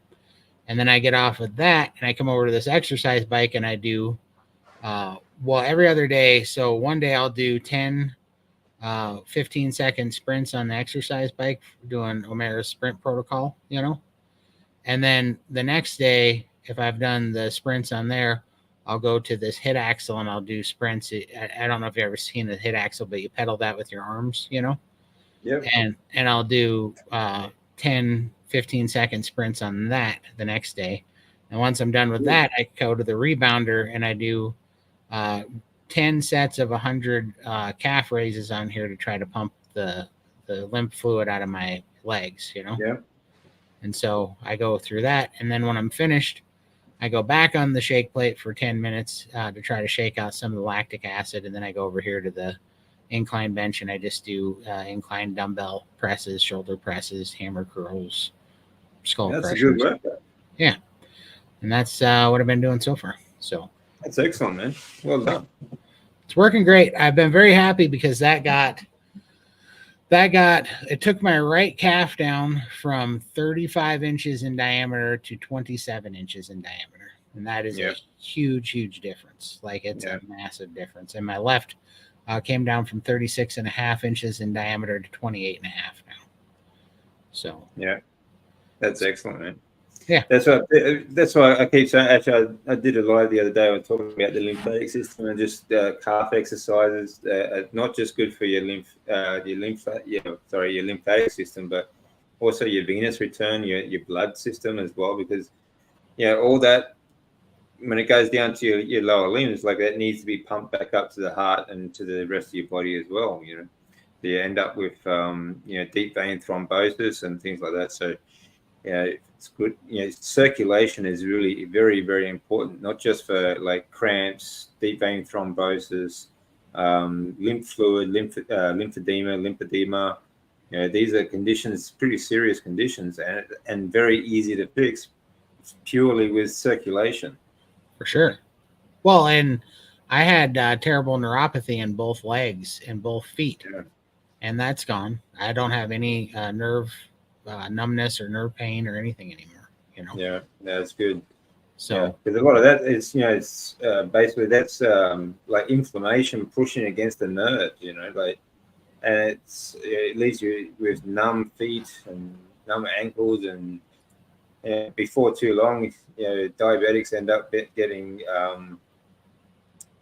And then I get off of that and I come over to this exercise bike and I do, every other day. So one day I'll do 10, 15-second sprints on the exercise bike, doing O'Mara's sprint protocol, And then the next day, if I've done the sprints on there, I'll go to this hit axle and I'll do sprints. I don't know if you've ever seen a hit axle, but you pedal that with your arms, Yep. And I'll do 10, 15-second sprints on that the next day. And once I'm done with that, I go to the rebounder and I do 10 sets of 100 calf raises on here to try to pump the lymph fluid out of my legs, Yeah. And so I go through that. And then when I'm finished, I go back on the shake plate for 10 minutes to try to shake out some of the lactic acid. And then I go over here to the incline bench and I just do incline dumbbell presses, shoulder presses, hammer curls, skull That's crushers. a good workout. Yeah. And that's what I've been doing so far. So that's excellent, man. Well done. It's working great. I've been very happy because it took my right calf down from 35 inches in diameter to 27 inches in diameter. And that is a huge, huge difference. Like it's a massive difference. And my left came down from 36 and a half inches in diameter to 28 and a half now. So, that's excellent, man. Yeah. That's why I keep saying, actually, I did a live the other day. I was talking about the lymphatic system and just calf exercises, not just good for your lymphatic system, but also your venous return, your blood system as well, because all that, when it goes down to your lower limbs, like that needs to be pumped back up to the heart and to the rest of your body as well. You end up with deep vein thrombosis and things like that. So it's good. Circulation is really very, very important, not just for like cramps, deep vein thrombosis, lymph fluid, lymphedema. These are conditions, pretty serious conditions, and very easy to fix purely with circulation. For sure. Well, and I had terrible neuropathy in both legs and both feet, and that's gone. I don't have any nerve numbness or nerve pain or anything anymore. Yeah, that's good. So because a lot of that is, it's basically that's like inflammation pushing against the nerve, and it leaves you with numb feet and numb ankles, and before too long, diabetics end up getting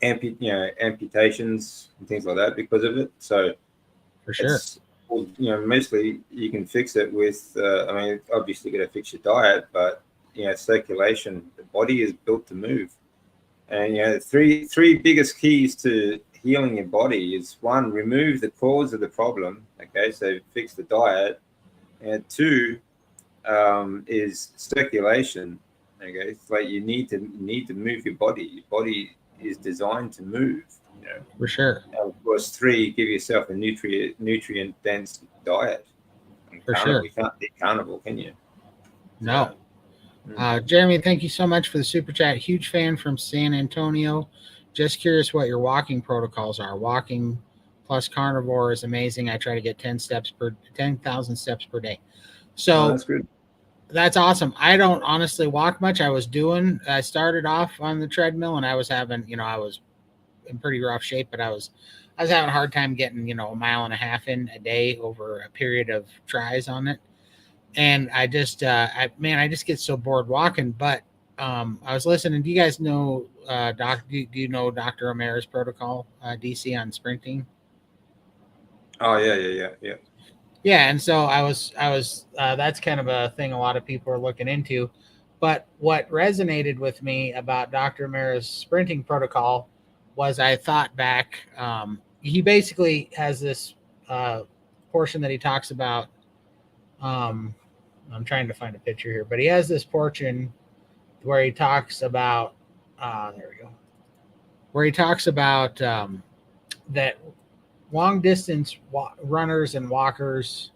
amputations and things like that because of it. So for sure, mostly you can fix it with. Obviously, got to fix your diet, but circulation. The body is built to move, and three biggest keys to healing your body is: one, remove the cause of the problem. Okay, so fix the diet, and two, is circulation. Okay, it's like you need to move your body. Your body is designed to move. For sure. And of course, three, give yourself a nutrient dense diet. For sure, you can't be carnivore, can you? No. Jeremy, thank you so much for the super chat. Huge fan from San Antonio. Just curious what your walking protocols are. Walking plus carnivore is amazing. I try to get 10,000 steps per day. So that's good. That's awesome. I don't honestly walk much. I started off on the treadmill and I was having, I was in pretty rough shape, but I was having a hard time getting, a mile and a half in a day over a period of tries on it. And I just, I just get so bored walking. But I was listening. Do you guys know, do you know Dr. O'Mara's protocol, DC, on sprinting? Oh yeah. Yeah, and so I was that's kind of a thing a lot of people are looking into. But what resonated with me about Dr. O'Mara's sprinting protocol was I thought back, he basically has this portion that he talks about. I'm trying to find a picture here, but he has this portion where he talks about, there we go, where he talks about that long distance runners and walkers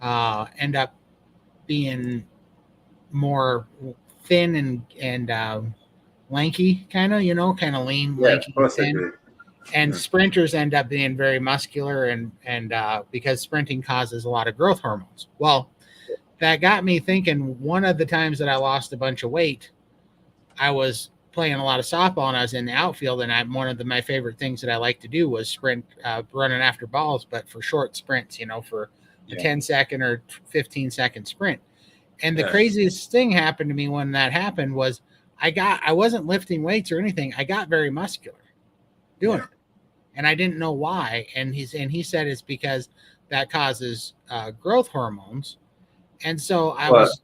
end up being more thin and lanky, kind of lean, lanky, thin. And sprinters end up being very muscular, and because sprinting causes a lot of growth hormones. Well, that got me thinking. One of the times that I lost a bunch of weight, I was playing a lot of softball and I was in the outfield, and one of my favorite things that I like to do was sprint, running after balls, but for short sprints, for a 10-second or 15-second sprint. And the craziest thing happened to me when that happened was I wasn't lifting weights or anything. I got very muscular doing it, and I didn't know why. And he said it's because that causes growth hormones. And so I was,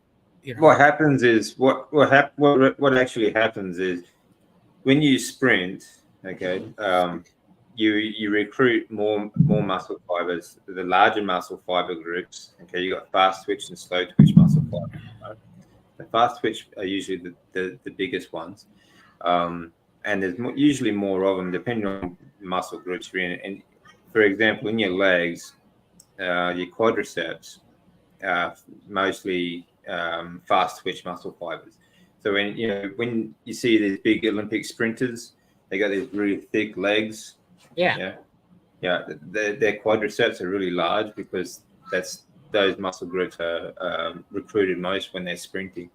what happens is what actually happens is when you sprint, you recruit more muscle fibers, the larger muscle fiber groups. Okay, you got fast twitch and slow twitch muscle fibers. Right? The fast twitch are usually the biggest ones, and there's usually more of them depending on muscle groups you're in. And for example, in your legs, your quadriceps, mostly fast twitch muscle fibers. So when you see these big Olympic sprinters, they got these really thick legs. Their quadriceps are really large because those muscle groups are recruited most when they're sprinting.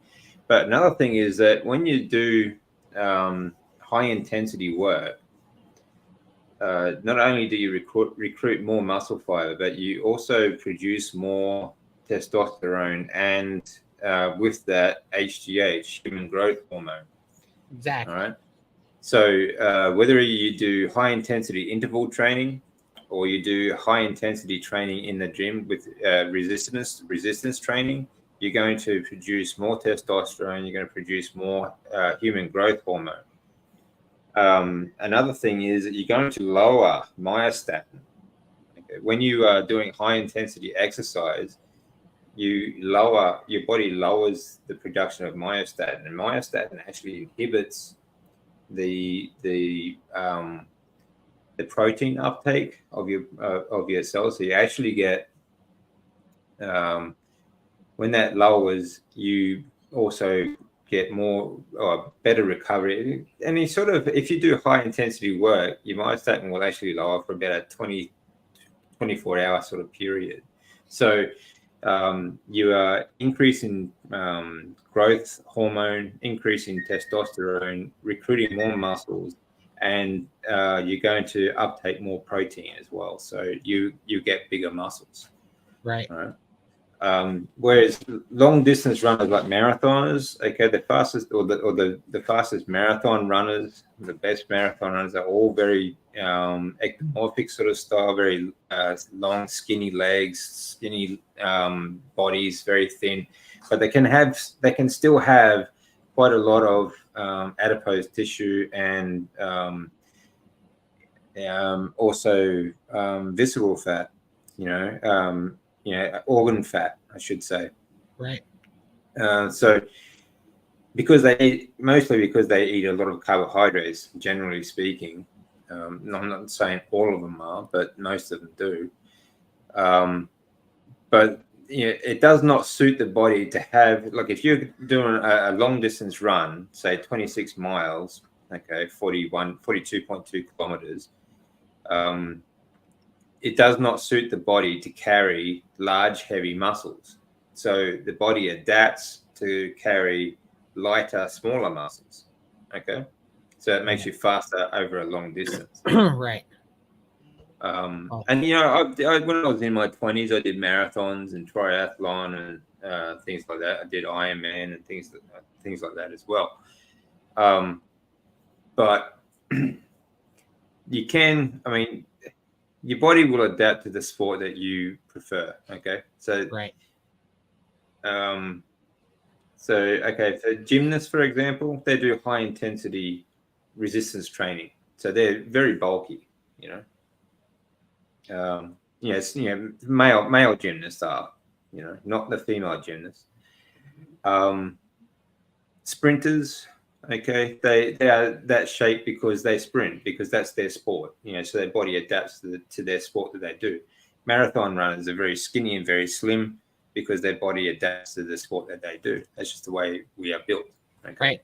But another thing is that when you do high intensity work, not only do you recruit more muscle fiber, but you also produce more testosterone and with that HGH, human growth hormone. Exactly. All right. So whether you do high intensity interval training or you do high intensity training in the gym with resistance training, you're going to produce more testosterone. You're going to produce more human growth hormone. Another thing is that you're going to lower myostatin. Okay. When you are doing high intensity exercise, your body lowers the production of myostatin, and myostatin actually inhibits the protein uptake of your cells. So you actually get when that lowers, you also get more or better recovery. And you sort of, if you do high intensity work, your myostatin will actually lower for about a 24-hour sort of period. So you are increasing growth hormone, increasing testosterone, recruiting more muscles, and you're going to uptake more protein as well. So you get bigger muscles. Right. Whereas long distance runners like marathoners, the fastest or the fastest marathon runners, the best marathon runners are all very ectomorphic sort of style, very long, skinny legs, skinny bodies, very thin, but they can still have quite a lot of adipose tissue and also visceral fat, organ fat, I should say. Right. So because they eat a lot of carbohydrates, generally speaking, I'm not saying all of them are, but most of them do. But it does not suit the body to have, like if you're doing a long distance run, say 26 miles, 42.2 kilometers, it does not suit the body to carry large, heavy muscles. So the body adapts to carry lighter, smaller muscles. Okay. So it makes you faster over a long distance. Right. And, when I was in my 20s, I did marathons and triathlon and things like that. I did Ironman and things like that as well. But you can, your body will adapt to the sport that you prefer. Okay. So, right. For gymnasts, for example, they do high intensity resistance training. So they're very bulky, male gymnasts are, not the female gymnasts. Sprinters, they are that shape because they sprint, because that's their sport, so their body adapts to their sport that they do. Marathon runners are very skinny and very slim because their body adapts to the sport that they do. That's just the way we are built. Okay? Right.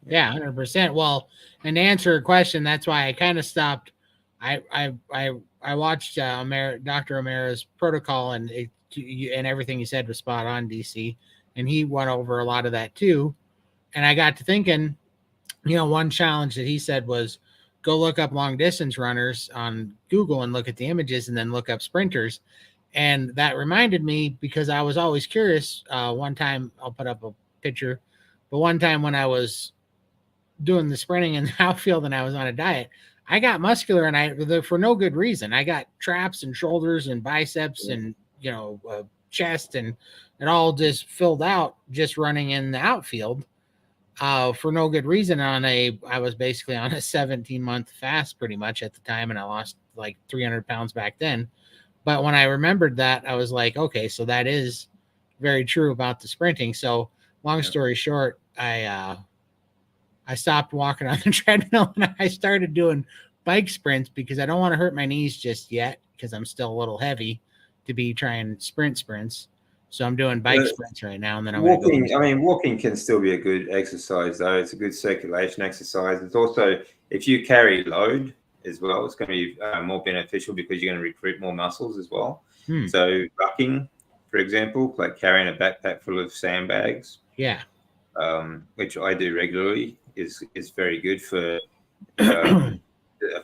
Yeah, 100%. Well, and to answer your question, that's why I kind of stopped. I watched Dr. O'Mara's protocol, and and everything he said was spot on, DC, and he went over a lot of that too. And I got to thinking, one challenge that he said was go look up long distance runners on Google and look at the images, and then look up sprinters. And that reminded me because I was always curious. One time, I'll put up a picture, but one time when I was doing the sprinting in the outfield and I was on a diet, I got muscular, and for no good reason. I got traps and shoulders and biceps and chest, and it all just filled out just running in the outfield for no good reason. I was basically on a 17-month fast pretty much at the time, and I lost like 300 pounds back then. But when I remembered that, I was like, okay, so that is very true about the sprinting. So long story short, I stopped walking on the treadmill and I started doing bike sprints because I don't want to hurt my knees just yet because I'm still a little heavy to be trying sprints. So I'm doing bike sprints right now, and then I'm walking. I mean, walking can still be a good exercise, though. It's a good circulation exercise. It's also, if you carry load as well, it's going to be more beneficial because you're going to recruit more muscles as well. So rucking, for example, like carrying a backpack full of sandbags, which I do regularly, is very good for a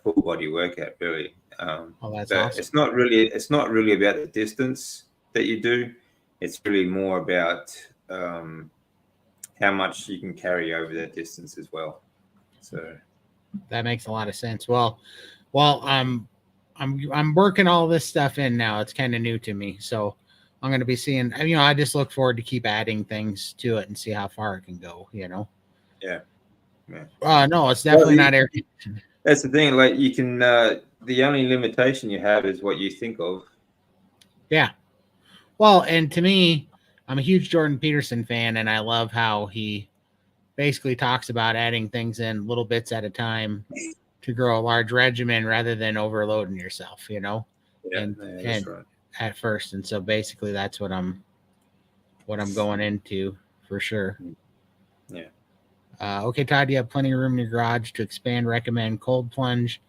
full body workout, really. That's awesome. It's not really about the distance that you do. It's really more about how much you can carry over that distance as well. So that makes a lot of sense. Well, I'm working all this stuff in now. It's kind of new to me, so I'm going to be seeing. I just look forward to keep adding things to it and see how far it can go. Yeah. No, it's definitely not air conditioned. That's the thing. Like you can. The only limitation you have is what you think of. Yeah. Well, and to me, I'm a huge Jordan Peterson fan, and I love how he basically talks about adding things in little bits at a time to grow a large regimen rather than overloading yourself, Yeah, and that's right. At first. And so basically that's what I'm going into for sure. Yeah. Okay, Todd, you have plenty of room in your garage to expand, recommend cold plunge,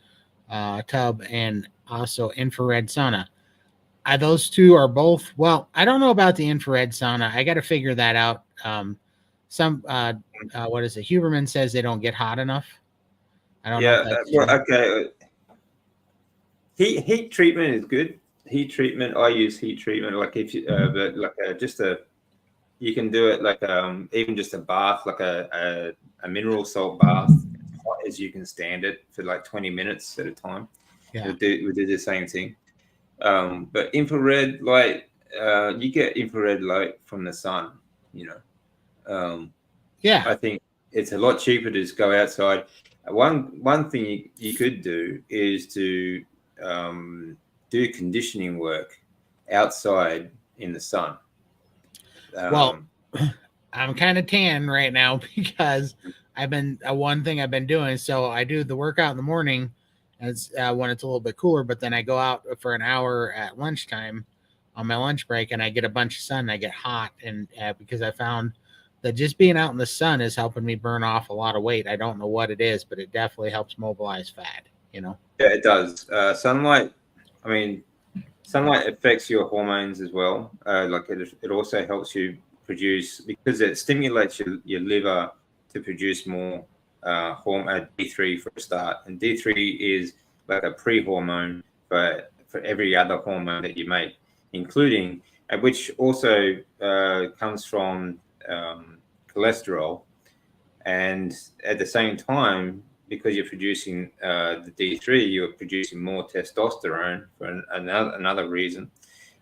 tub, and also infrared sauna. Those two are both, well, I don't know about the infrared sauna. I got to figure that out. What is it? Huberman says they don't get hot enough. I don't know if that's true. Okay. Heat treatment is good. Heat treatment, I use heat treatment. Like if you, but like you can do it like even just a bath, like a mineral salt bath, as hot as you can stand it for like 20 minutes at a time. Yeah. We do the same thing. But infrared light, you get infrared light from the sun, I think it's a lot cheaper to just go outside. One thing you could do is to do conditioning work outside in the sun. Well, I'm kind of tan right now because one thing I've been doing. So I do the workout in the morning as when it's a little bit cooler, but then I go out for an hour at lunchtime on my lunch break, and I get a bunch of sun. And I get hot, and because I found that just being out in the sun is helping me burn off a lot of weight. I don't know what it is, but it definitely helps mobilize fat. Yeah, it does. Sunlight affects your hormones as well. Like it also helps you produce, because it stimulates your liver to produce more hormone D3 for a start. And D3 is like a pre-hormone for every other hormone that you make, including, which also comes from cholesterol. And at the same time, because you're producing the D3, you're producing more testosterone for another reason.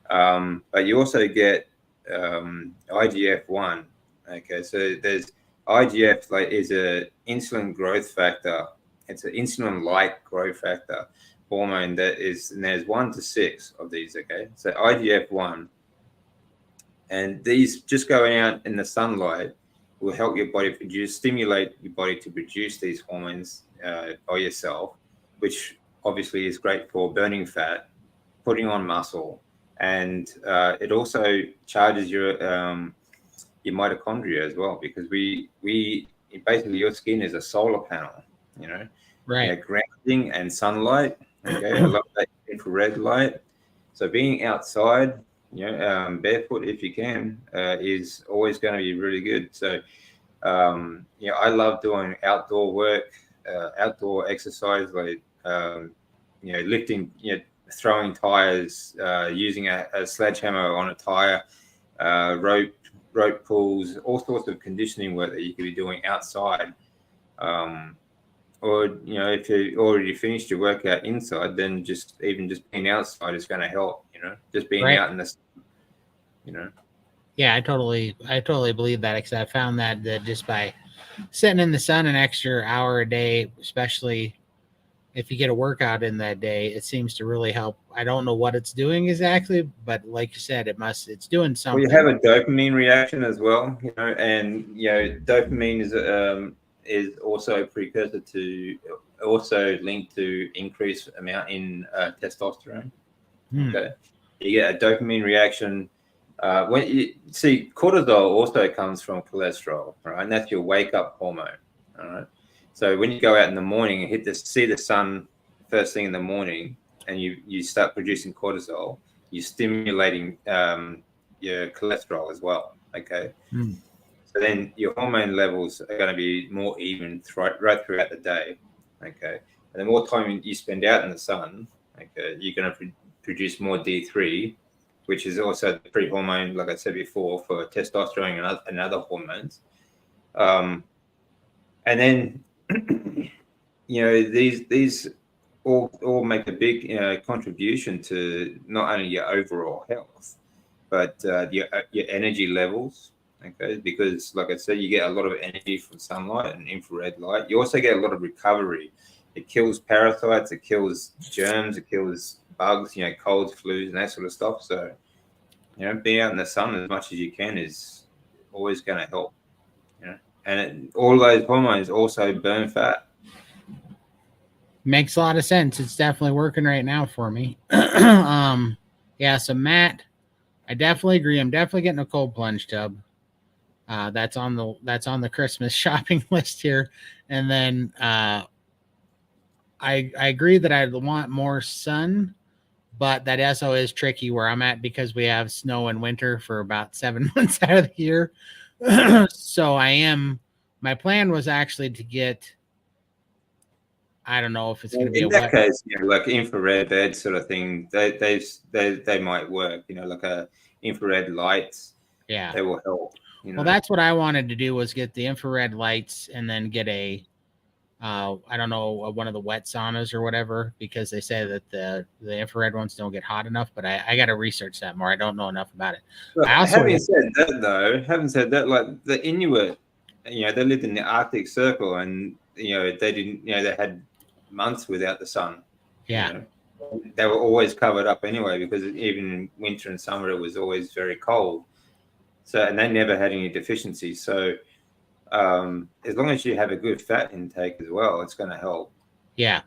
But you also get IGF-1. Okay, so there's IGF is a insulin growth factor. It's an insulin-like growth factor hormone and there's 1 to 6 of these. Okay, so IGF-1, and these just going out in the sunlight will help your body stimulate your body to produce these hormones by yourself, which obviously is great for burning fat, putting on muscle, and it also charges your mitochondria as well, because we basically your skin is a solar panel, Right. grounding and sunlight. Okay, I love that infrared light. So being outside, barefoot if you can, is always going to be really good. So, I love doing outdoor work, outdoor exercise, like lifting, throwing tires, using a sledgehammer on a tire, rope pulls, all sorts of conditioning work that you could be doing outside. Or if you already finished your workout inside, then just being outside is going to help. Just being out in the sun. Yeah, I totally believe that, because I found that just by sitting in the sun an extra hour a day, especially if you get a workout in that day, it seems to really help. I don't know what it's doing exactly, but like you said, it's doing something. Well, you have a dopamine reaction as well, and dopamine is also a precursor to, also linked to increased amount in testosterone. Okay, you get a dopamine reaction. When you see, cortisol also comes from cholesterol, right? And that's your wake up hormone. All right. So when you go out in the morning and see the sun first thing in the morning, and you start producing cortisol, you're stimulating your cholesterol as well. Okay. So then your hormone levels are going to be more even right throughout the day. Okay. And the more time you spend out in the sun, okay, you're going to produce more D3, which is also the pre-hormone, like I said before, for testosterone and other hormones. And then, these all make a big contribution to not only your overall health, but your energy levels. Okay, because like I said, you get a lot of energy from sunlight and infrared light. You also get a lot of recovery. It kills parasites, it kills germs, it kills bugs, colds, flus, and that sort of stuff. So, being out in the sun as much as you can is always going to help. And all those hormones also burn fat. Makes a lot of sense. It's definitely working right now for me. Yeah. So Matt, I definitely agree. I'm definitely getting a cold plunge tub. That's on the Christmas shopping list here. And then I agree that I want more sun, but that also is tricky where I'm at, because we have snow and winter for about 7 months out of the year. So my plan was actually to get, I don't know if it's going to be in that case, like infrared, that sort of thing, they might work. Like a infrared lights. Yeah, they will help. Well, that's what I wanted to do, was get the infrared lights and then get a, I don't know, one of the wet saunas or whatever, because they say that the infrared ones don't get hot enough. But I got to research that more. I don't know enough about it. But having said that, like the Inuit, they lived in the Arctic Circle, and they didn't, they had months without the sun. Yeah. They were always covered up anyway, because even in winter and summer it was always very cold. So, and they never had any deficiencies. So, as long as you have a good fat intake as well, it's going to help. Yeah,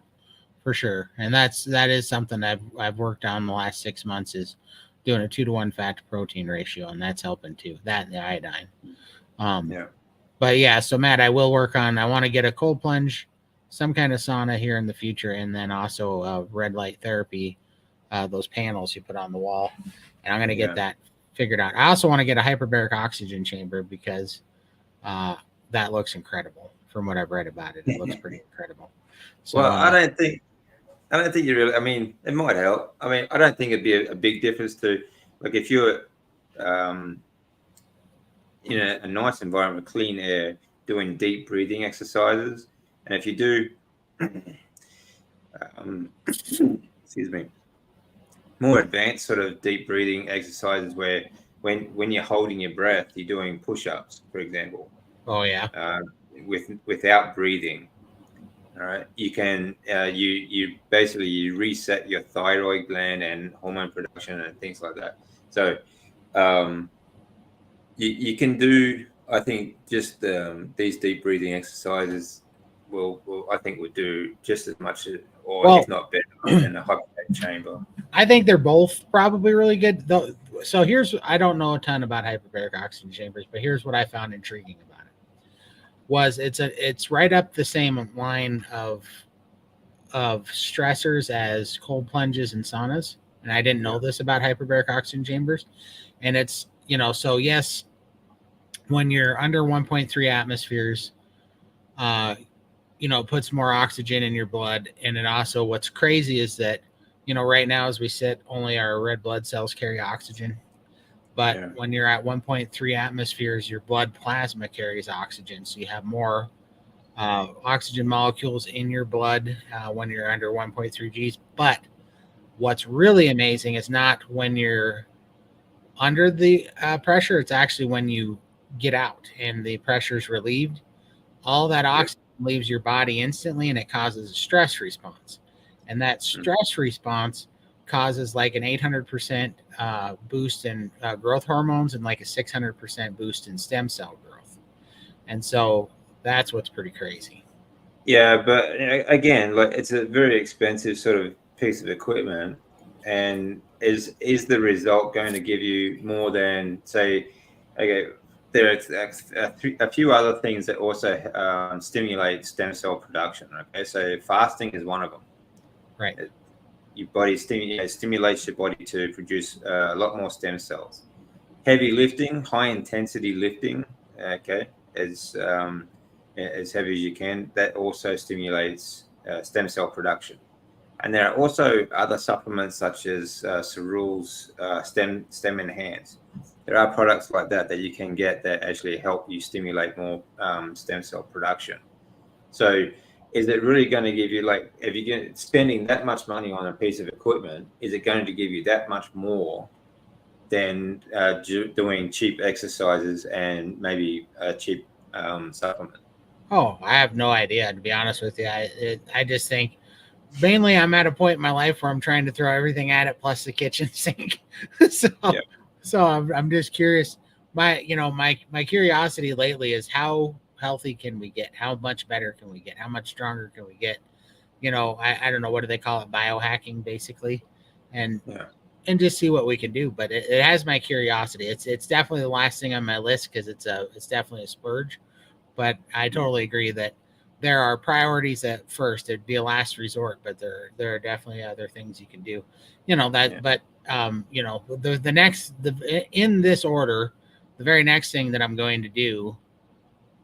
for sure. And that is something I've worked on the last 6 months, is doing a 2-to-1 fat to protein ratio, and that's helping too. That and the iodine. Yeah. But yeah, so Matt, I want to get a cold plunge, some kind of sauna here in the future, and then also red light therapy, those panels you put on the wall, and I'm going to get that figured out. I also want to get a hyperbaric oxygen chamber, because that looks incredible from what I've read about it. It looks pretty incredible. So, well, I don't think you really. I mean, it might help. I mean, I don't think it'd be a big difference to, like, if you're in a nice environment, clean air, doing deep breathing exercises, and if you do, excuse me, more advanced sort of deep breathing exercises where when you're holding your breath, you're doing push-ups, for example. Oh yeah. Without breathing, all right, you can you basically reset your thyroid gland and hormone production and things like that. So you can do, I think, just these deep breathing exercises will do just as much, or if not better, than a hyperbaric chamber. I think they're both probably really good, though. So I don't know a ton about hyperbaric oxygen chambers, but here's what I found intriguing about it. was it's right up the same line of stressors as cold plunges and saunas. And I didn't know this about hyperbaric oxygen chambers. And it's, so yes, when you're under 1.3 atmospheres, it puts more oxygen in your blood. And it also, what's crazy is that, right now as we sit, only our red blood cells carry oxygen. But when you're at 1.3 atmospheres, your blood plasma carries oxygen. So you have more oxygen molecules in your blood when you're under 1.3 Gs. But what's really amazing is not when you're under the pressure, it's actually when you get out and the pressure is relieved. All that oxygen leaves your body instantly, and it causes a stress response. And that stress response causes like an 800% boost in growth hormones and like a 600% boost in stem cell growth. And so that's what's pretty crazy. Yeah, but again, like it's a very expensive sort of piece of equipment, and is the result going to give you more than, say, okay, there are a few other things that also stimulate stem cell production. Okay, so fasting is one of them. Right. Your body stimulates your body to produce a lot more stem cells. Heavy lifting, high intensity lifting, okay, as heavy as you can, that also stimulates stem cell production. And there are also other supplements such as Cerul's Stem Enhance. There are products like that you can get that actually help you stimulate more stem cell production. So is it really going to give you, like, if you're spending that much money on a piece of equipment, is it going to give you that much more than doing cheap exercises and maybe a cheap supplement? Oh, I have no idea, to be honest with you. I just think mainly I'm at a point in my life where I'm trying to throw everything at it plus the kitchen sink. So I'm just curious. My curiosity lately is how healthy can we get? How much better can we get? How much stronger can we get? I don't know, what do they call it? Biohacking, basically. And just see what we can do. But it has my curiosity. It's definitely the last thing on my list because it's definitely a splurge. But I totally agree that there are priorities at first. It'd be a last resort, but there are definitely other things you can do. But in this order, the very next thing that I'm going to do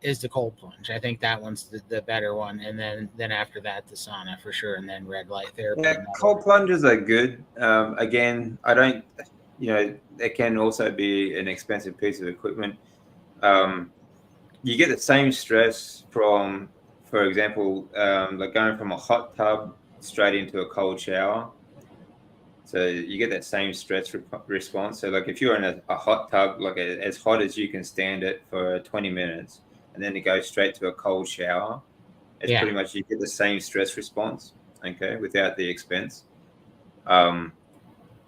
is the cold plunge. I think that one's the better one, and then after that, the sauna for sure, and then red light therapy. Yeah, cold plunges are good. Again, I don't. They can also be an expensive piece of equipment. You get the same stress from, for example, like going from a hot tub straight into a cold shower. So you get that same stress response. So like if you're in a hot tub, like as hot as you can stand it for 20 minutes, and then it goes straight to a cold shower, it's pretty much, you get the same stress response, okay, without the expense. But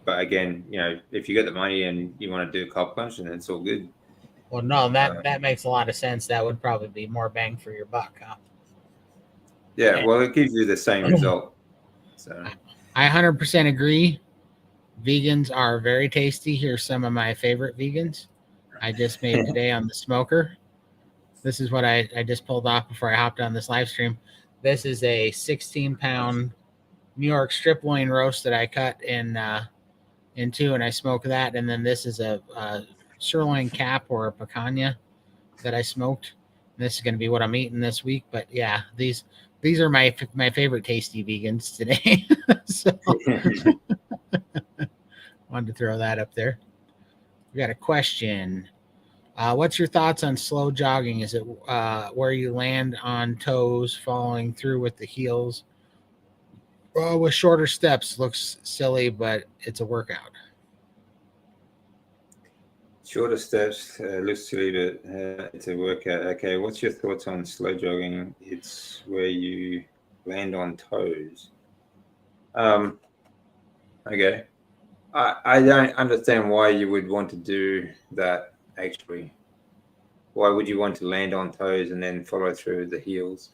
again, if you got the money and you want to do a cold plunge, then it's all good. Well, no, that makes a lot of sense. That would probably be more bang for your buck, huh? Yeah, well, it gives you the same result. So I 100% agree. Vegans are very tasty. Here's some of my favorite vegans I just made today on the smoker. This is what I just pulled off before I hopped on this live stream. This is a 16-pound New York strip loin roast that I cut in two, and I smoke that. And then this is a sirloin cap or a picanha that I smoked. This is going to be what I'm eating this week. But yeah, these are my favorite tasty vegans today. So wanted to throw that up there. We got a question. What's your thoughts on slow jogging? Is it where you land on toes, following through with the heels? With shorter steps, looks silly, but it's a workout. Shorter steps looks silly, but it's a workout. Okay, what's your thoughts on slow jogging? It's where you land on toes. Okay. I don't understand why you would want to do that, actually. Why would you want to land on toes and then follow through the heels?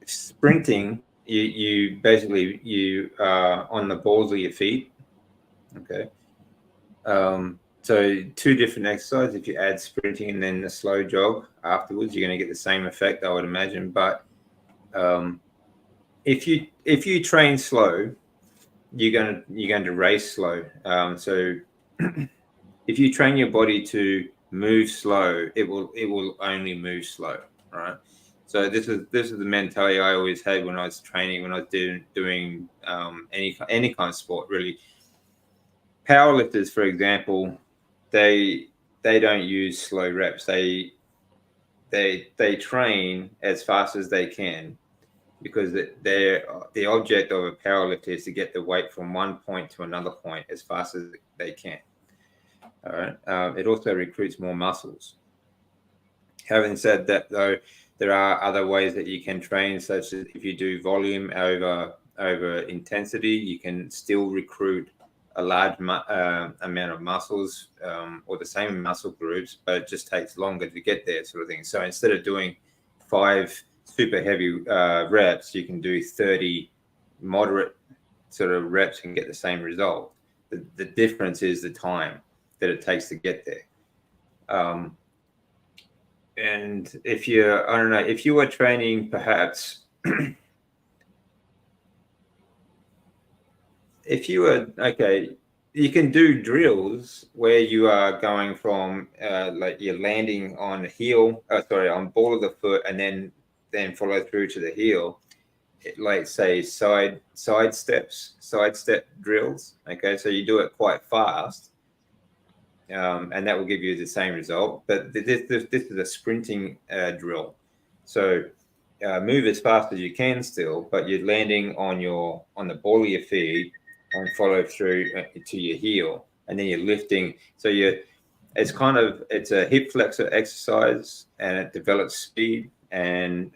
Sprinting, you basically are on the balls of your feet. Okay. So 2 different exercises. If you add sprinting and then a slow jog afterwards, you're going to get the same effect, I would imagine. But if you train slow, you're going to race slow. So if you train your body to move slow, it will only move slow, right? So this is the mentality I always had when I was training, when I was doing any kind of sport, really. Powerlifters, for example, they don't use slow reps. They train as fast as they can, because the object of a powerlifter is to get the weight from one point to another point as fast as they can. All right. It also recruits more muscles. Having said that, though, there are other ways that you can train, such as if you do volume over intensity, you can still recruit a large amount of muscles, or the same muscle groups, but it just takes longer to get there, sort of thing. So instead of doing 5 super heavy reps, you can do 30 moderate sort of reps and get the same result. The difference is the time that it takes to get there. And if you were training, perhaps if you were, you can do drills where you are going from like you're landing on on ball of the foot, and then follow through to the heel, like say side step drills. Okay, so you do it quite fast. And that will give you the same result. But this is a sprinting drill. So move as fast as you can still, but you're landing on the ball of your feet and follow through to your heel, and then you're lifting. So it's a hip flexor exercise, and it develops speed and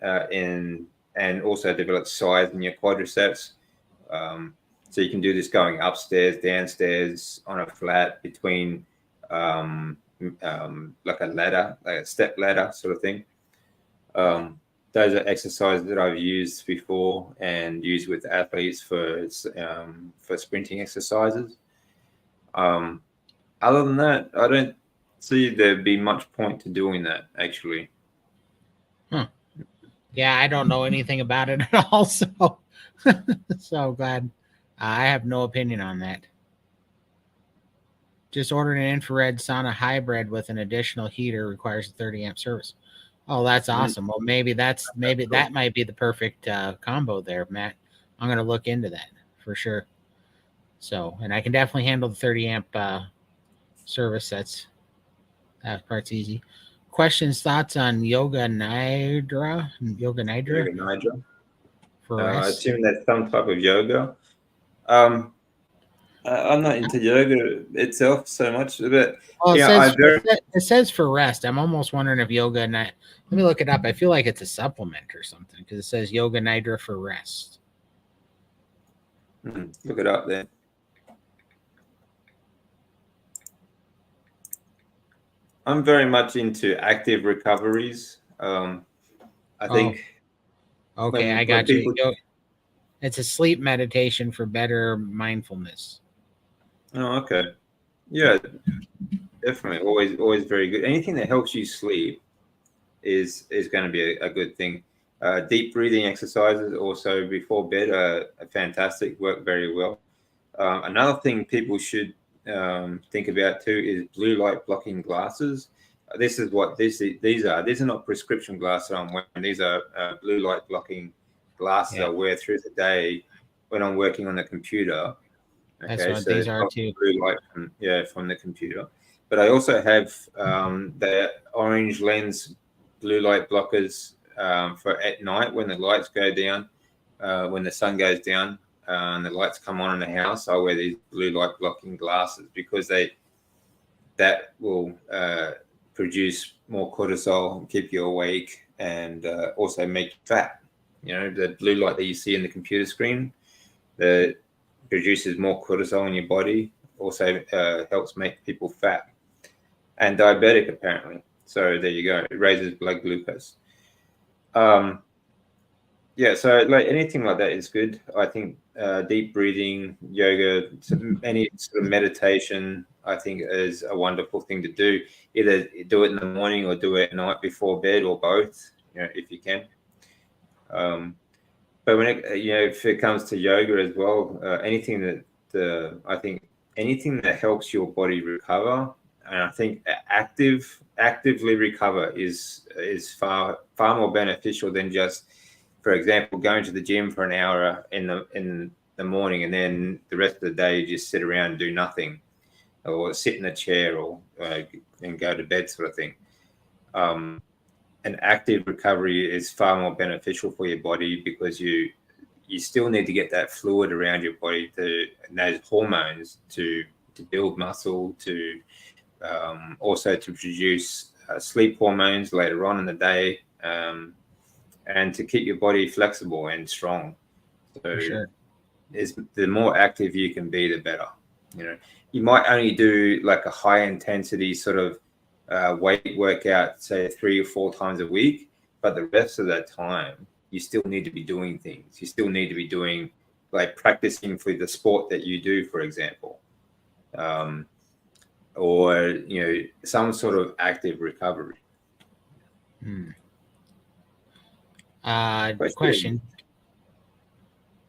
also develops size in your quadriceps. So you can do this going upstairs, downstairs, on a flat, between like a ladder, like a step ladder sort of thing. Those are exercises that I've used before and used with athletes for sprinting exercises. Other than that, I don't see there'd be much point to doing that, actually. Yeah, I don't know anything about it at all, so glad. I have no opinion on that. Just ordering an infrared sauna hybrid with an additional heater requires a 30 amp service. Oh, that's awesome. Well, maybe that might be the perfect combo there, Matt. I'm going to look into that for sure. So, and I can definitely handle the 30 amp service. That part's easy. Questions, thoughts on yoga nidra? Yoga nidra for I rest? assume that's some type of yoga. I'm not into yoga itself so much, but Well, it says for rest. I'm almost wondering if yoga let me look it up. I feel like it's a supplement or something, because it says yoga nidra for rest. Look it up then. I'm very much into active recoveries. I think. Okay, I got you. It's a sleep meditation for better mindfulness. Oh, okay. Yeah, definitely. Always very good. Anything that helps you sleep is going to be a good thing. Deep breathing exercises also before bed are fantastic, work very well. Another thing people should think about too is blue light blocking glasses. This is what these are. These are not prescription glasses I'm wearing. These are blue light blocking glasses I wear through the day when I'm working on the computer. Okay, that's what so these are too. Blue light from the computer. But I also have the orange lens blue light blockers for at night when the lights go down, when the sun goes down and the lights come on in the house. I wear these blue light blocking glasses because that will produce more cortisol and keep you awake, and also make you fat. The blue light that you see in the computer screen that produces more cortisol in your body also helps make people fat and diabetic, apparently. So there you go. It raises blood glucose. Yeah, so like anything like that is good. I think deep breathing, yoga, any sort of meditation, I think is a wonderful thing to do. Either do it in the morning or do it at night before bed, or both, if you can. But when if it comes to yoga as well, anything I think anything that helps your body recover, and I think actively recover is far more beneficial than just, for example, going to the gym for an hour in the morning and then the rest of the day you just sit around and do nothing, or sit in a chair, or and go to bed, sort of thing. An active recovery is far more beneficial for your body, because you still need to get that fluid around your body, and those hormones to build muscle, to also to produce sleep hormones later on in the day, and to keep your body flexible and strong. So For sure. the more active you can be, the better. You might only do like a high intensity sort of weight workout, say 3 or 4 times a week, but the rest of that time you still need to be doing things. You still need to be doing, like, practicing for the sport that you do, for example, or some sort of active recovery. Question.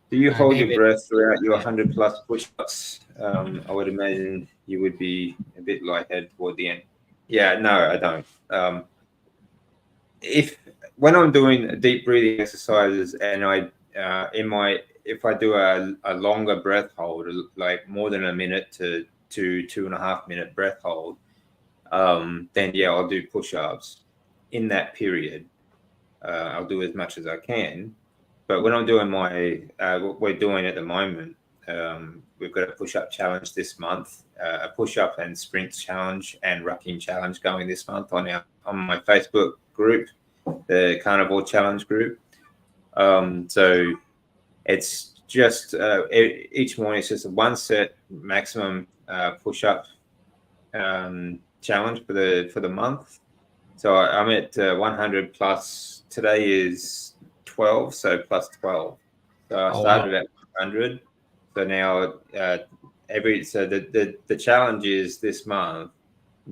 Do you hold David, your breath throughout your 100 plus push-ups? I would imagine you would be a bit lightheaded toward the end. Yeah, no, I don't. When I'm doing deep breathing exercises, and if I do a longer breath hold, like more than a minute to 2.5 minute breath hold, then yeah, I'll do push-ups in that period. I'll do as much as I can. But when I'm doing what we're doing at the moment, we've got a push-up challenge this month, a push-up and sprint challenge and rucking challenge going this month on my Facebook group, the Carnivore challenge group. So it's just each morning it's just a 1 set maximum push-up challenge for the month. So I'm at 100 plus. Today is 12, so plus 12. So I started at 100. So now the challenge is this month,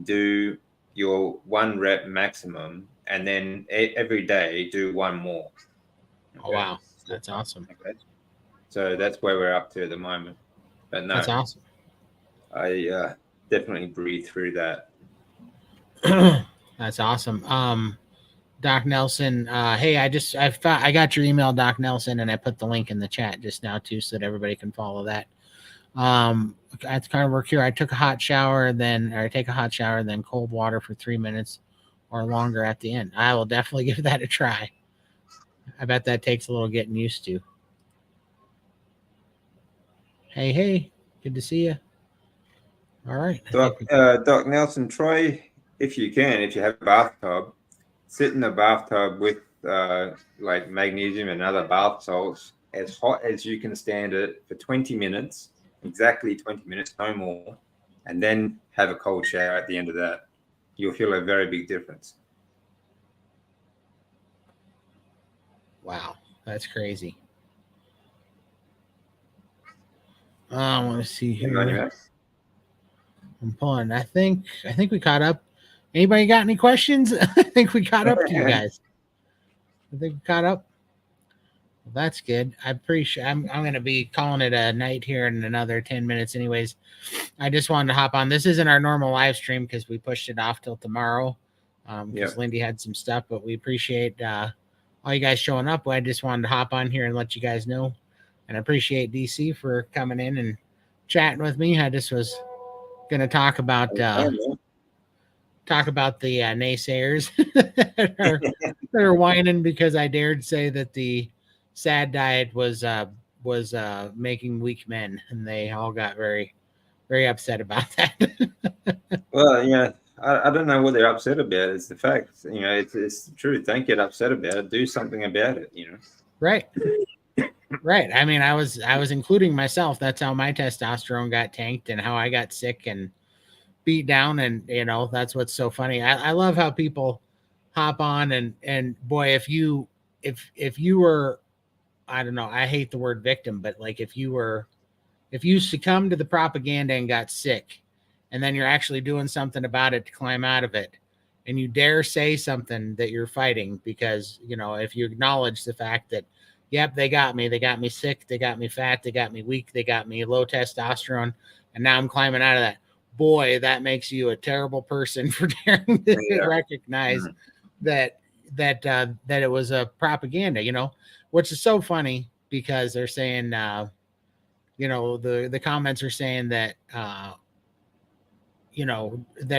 do your 1 rep maximum, and then every day do 1 more. Okay? Oh wow, that's awesome. Okay. So that's where we're up to at the moment. But no, that's awesome. I definitely breathe through that. That's awesome. Doc Nelson, hey, I got your email, Doc Nelson, and I put the link in the chat just now too, so that everybody can follow that. That's kind of work here. I take a hot shower, then cold water for 3 minutes or longer at the end. I will definitely give that a try. I bet that takes a little getting used to. Hey, good to see you. All right. Doc Nelson, try, if you have a bathtub, sit in the bathtub with like magnesium and other bath salts, as hot as you can stand it, for 20 minutes, exactly 20 minutes, no more, and then have a cold shower at the end of that. You'll feel a very big difference. Wow, that's crazy. I want to see here. I'm pulling. I think we caught up. Anybody got any questions? I think we caught up to you guys. I think we caught up. Well, that's good. I appreciate. I'm going to be calling it a night here in another 10 minutes. Anyways, I just wanted to hop on. This isn't our normal live stream because we pushed it off till tomorrow because Lindy had some stuff. But we appreciate all you guys showing up. I just wanted to hop on here and let you guys know, and I appreciate DC for coming in and chatting with me. I just was going to talk about the naysayers that are whining because I dared say that the SAD diet was making weak men, and they all got very, very upset about that. Well, yeah, I don't know what they're upset about. It's the fact, it's the truth. Don't get upset about it. Do something about it. Right. Right. I mean, I was including myself. That's how my testosterone got tanked and how I got sick and beat down. And that's what's so funny. I love how people hop on and boy, if you were I don't know, I hate the word victim, but like if you succumb to the propaganda and got sick, and then you're actually doing something about it to climb out of it, and you dare say something that you're fighting, because if you acknowledge the fact that, yep, they got me sick, they got me fat, they got me weak, they got me low testosterone, and now I'm climbing out of that. Boy, that makes you a terrible person for daring to recognize that that it was a propaganda, which is so funny, because they're saying the comments are saying that that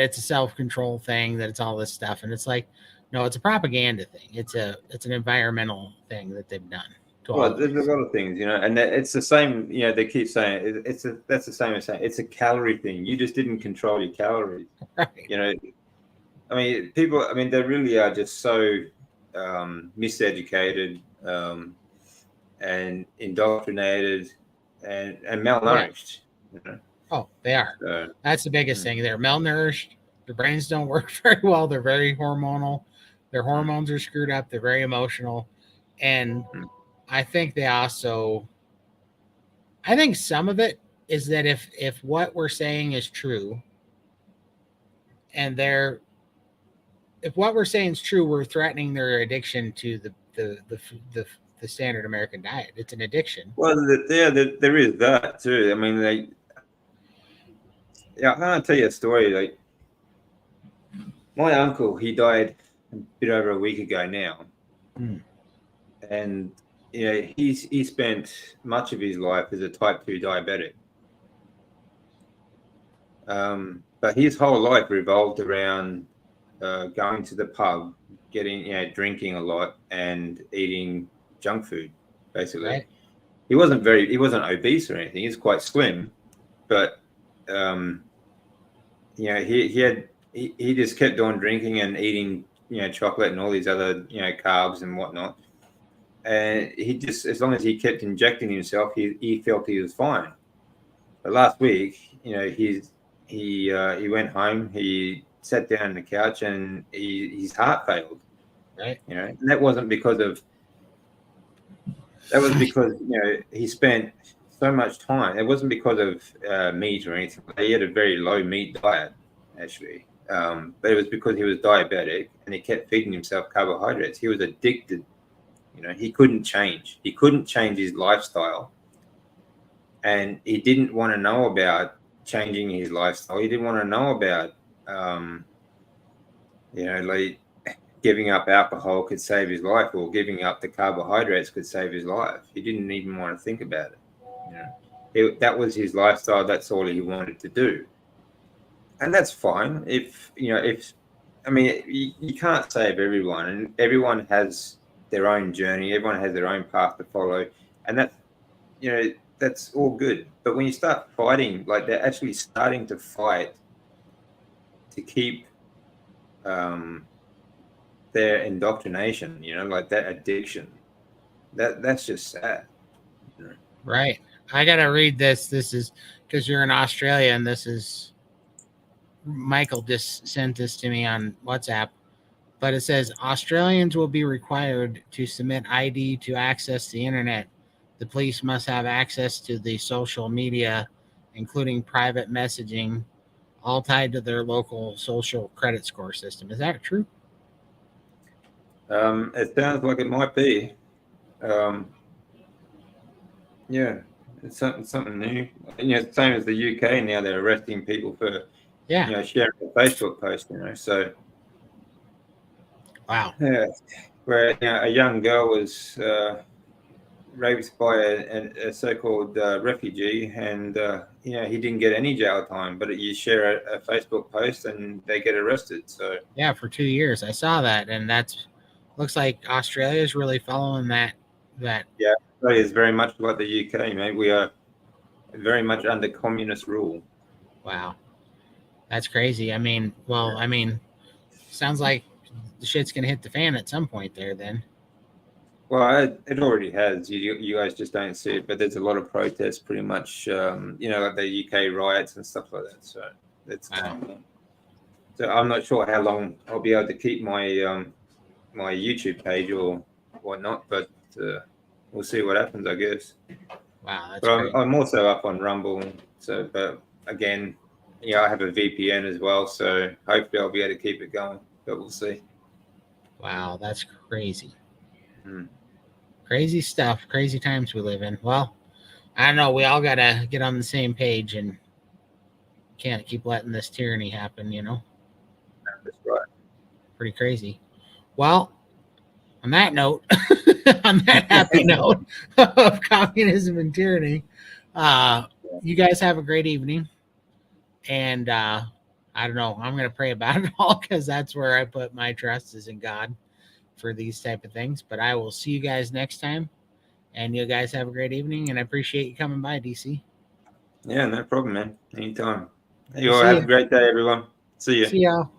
it's a self-control thing, that it's all this stuff, and it's like, no, it's a propaganda thing. It's an environmental thing that they've done to all Well, of there's a us. lot of things, and it's the same. They keep saying that's the same as saying it's a calorie thing. You just didn't control your calories. Right. I mean, people. I mean, they really are just so miseducated and indoctrinated and Yeah. malnourished. Oh, they are. So, That's the biggest thing. They're malnourished. Their brains don't work very well. They're very hormonal. Their hormones are screwed up. They're very emotional. And I think I think some of it is that if what we're saying is true, and if what we're saying is true, we're threatening their addiction to the standard American diet. It's an addiction. well, there is that too. I mean, I'm gonna tell you a story. Like, my uncle, he died a bit over a week ago now, and he spent much of his life as a type 2 diabetic. But his whole life revolved around going to the pub, drinking a lot, and eating junk food. Basically, Right. he wasn't obese or anything. He's quite slim, but he just kept on drinking and eating chocolate and all these other carbs and whatnot. And he just, as long as he kept injecting himself, he felt he was fine. But last week, he went home, he sat down on the couch, and his heart failed. Right. And that wasn't because of. That was because he spent so much time. It wasn't because of meat or anything. He had a very low meat diet, actually. But it was because he was diabetic and he kept feeding himself carbohydrates. He was addicted. He couldn't change. He couldn't change his lifestyle, and he didn't want to know about changing his lifestyle. He didn't want to know about, like giving up alcohol could save his life, or giving up the carbohydrates could save his life. He didn't even want to think about it. That was his lifestyle. That's all he wanted to do, and that's fine. I mean, you can't save everyone, and everyone has their own journey. Everyone has their own path to follow, and that's all good. But when you start fighting, like they're actually starting to fight to keep their indoctrination, like that addiction, that's just sad. Right. I gotta read this. This is because you're in Australia, and this is Michael just sent this to me on WhatsApp. But it says Australians will be required to submit ID to access the internet. The police must have access to the social media, including private messaging, all tied to their local social credit score system. Is that true? It sounds like it might be. Yeah, it's something new. Same as the UK now. They're arresting people for sharing a Facebook post. So wow. Yeah, where a young girl was raped by a so-called refugee, and he didn't get any jail time, but you share a Facebook post and they get arrested. So yeah, for 2 years I saw that, and that's looks like Australia is really following that. Yeah, Australia is very much like the UK, mate. We are very much under communist rule. Wow, that's crazy. I mean, sounds like the shit's gonna hit the fan at some point there. Then. Well, it already has. You guys just don't see it, but there's a lot of protests, pretty much. Like the UK riots and stuff like that. So it's. Wow. So I'm not sure how long I'll be able to keep my my YouTube page or whatnot, but we'll see what happens, I guess. Wow, that's But great. I'm also up on Rumble. So, but again, yeah, I have a VPN as well. So hopefully I'll be able to keep it going. But we'll see. Wow, that's crazy. Hmm. Crazy stuff. Crazy times we live in. Well, I don't know. We all gotta get on the same page and can't keep letting this tyranny happen. That's right. Pretty crazy. Well, on that note, on that happy note of communism and tyranny, you guys have a great evening. And I don't know. I'm going to pray about it all because that's where I put my trust is in God for these type of things. But I will see you guys next time. And you guys have a great evening. And I appreciate you coming by, DC. Yeah, no problem, man. Anytime. You all See have ya. a great day, everyone. See you. See y'all.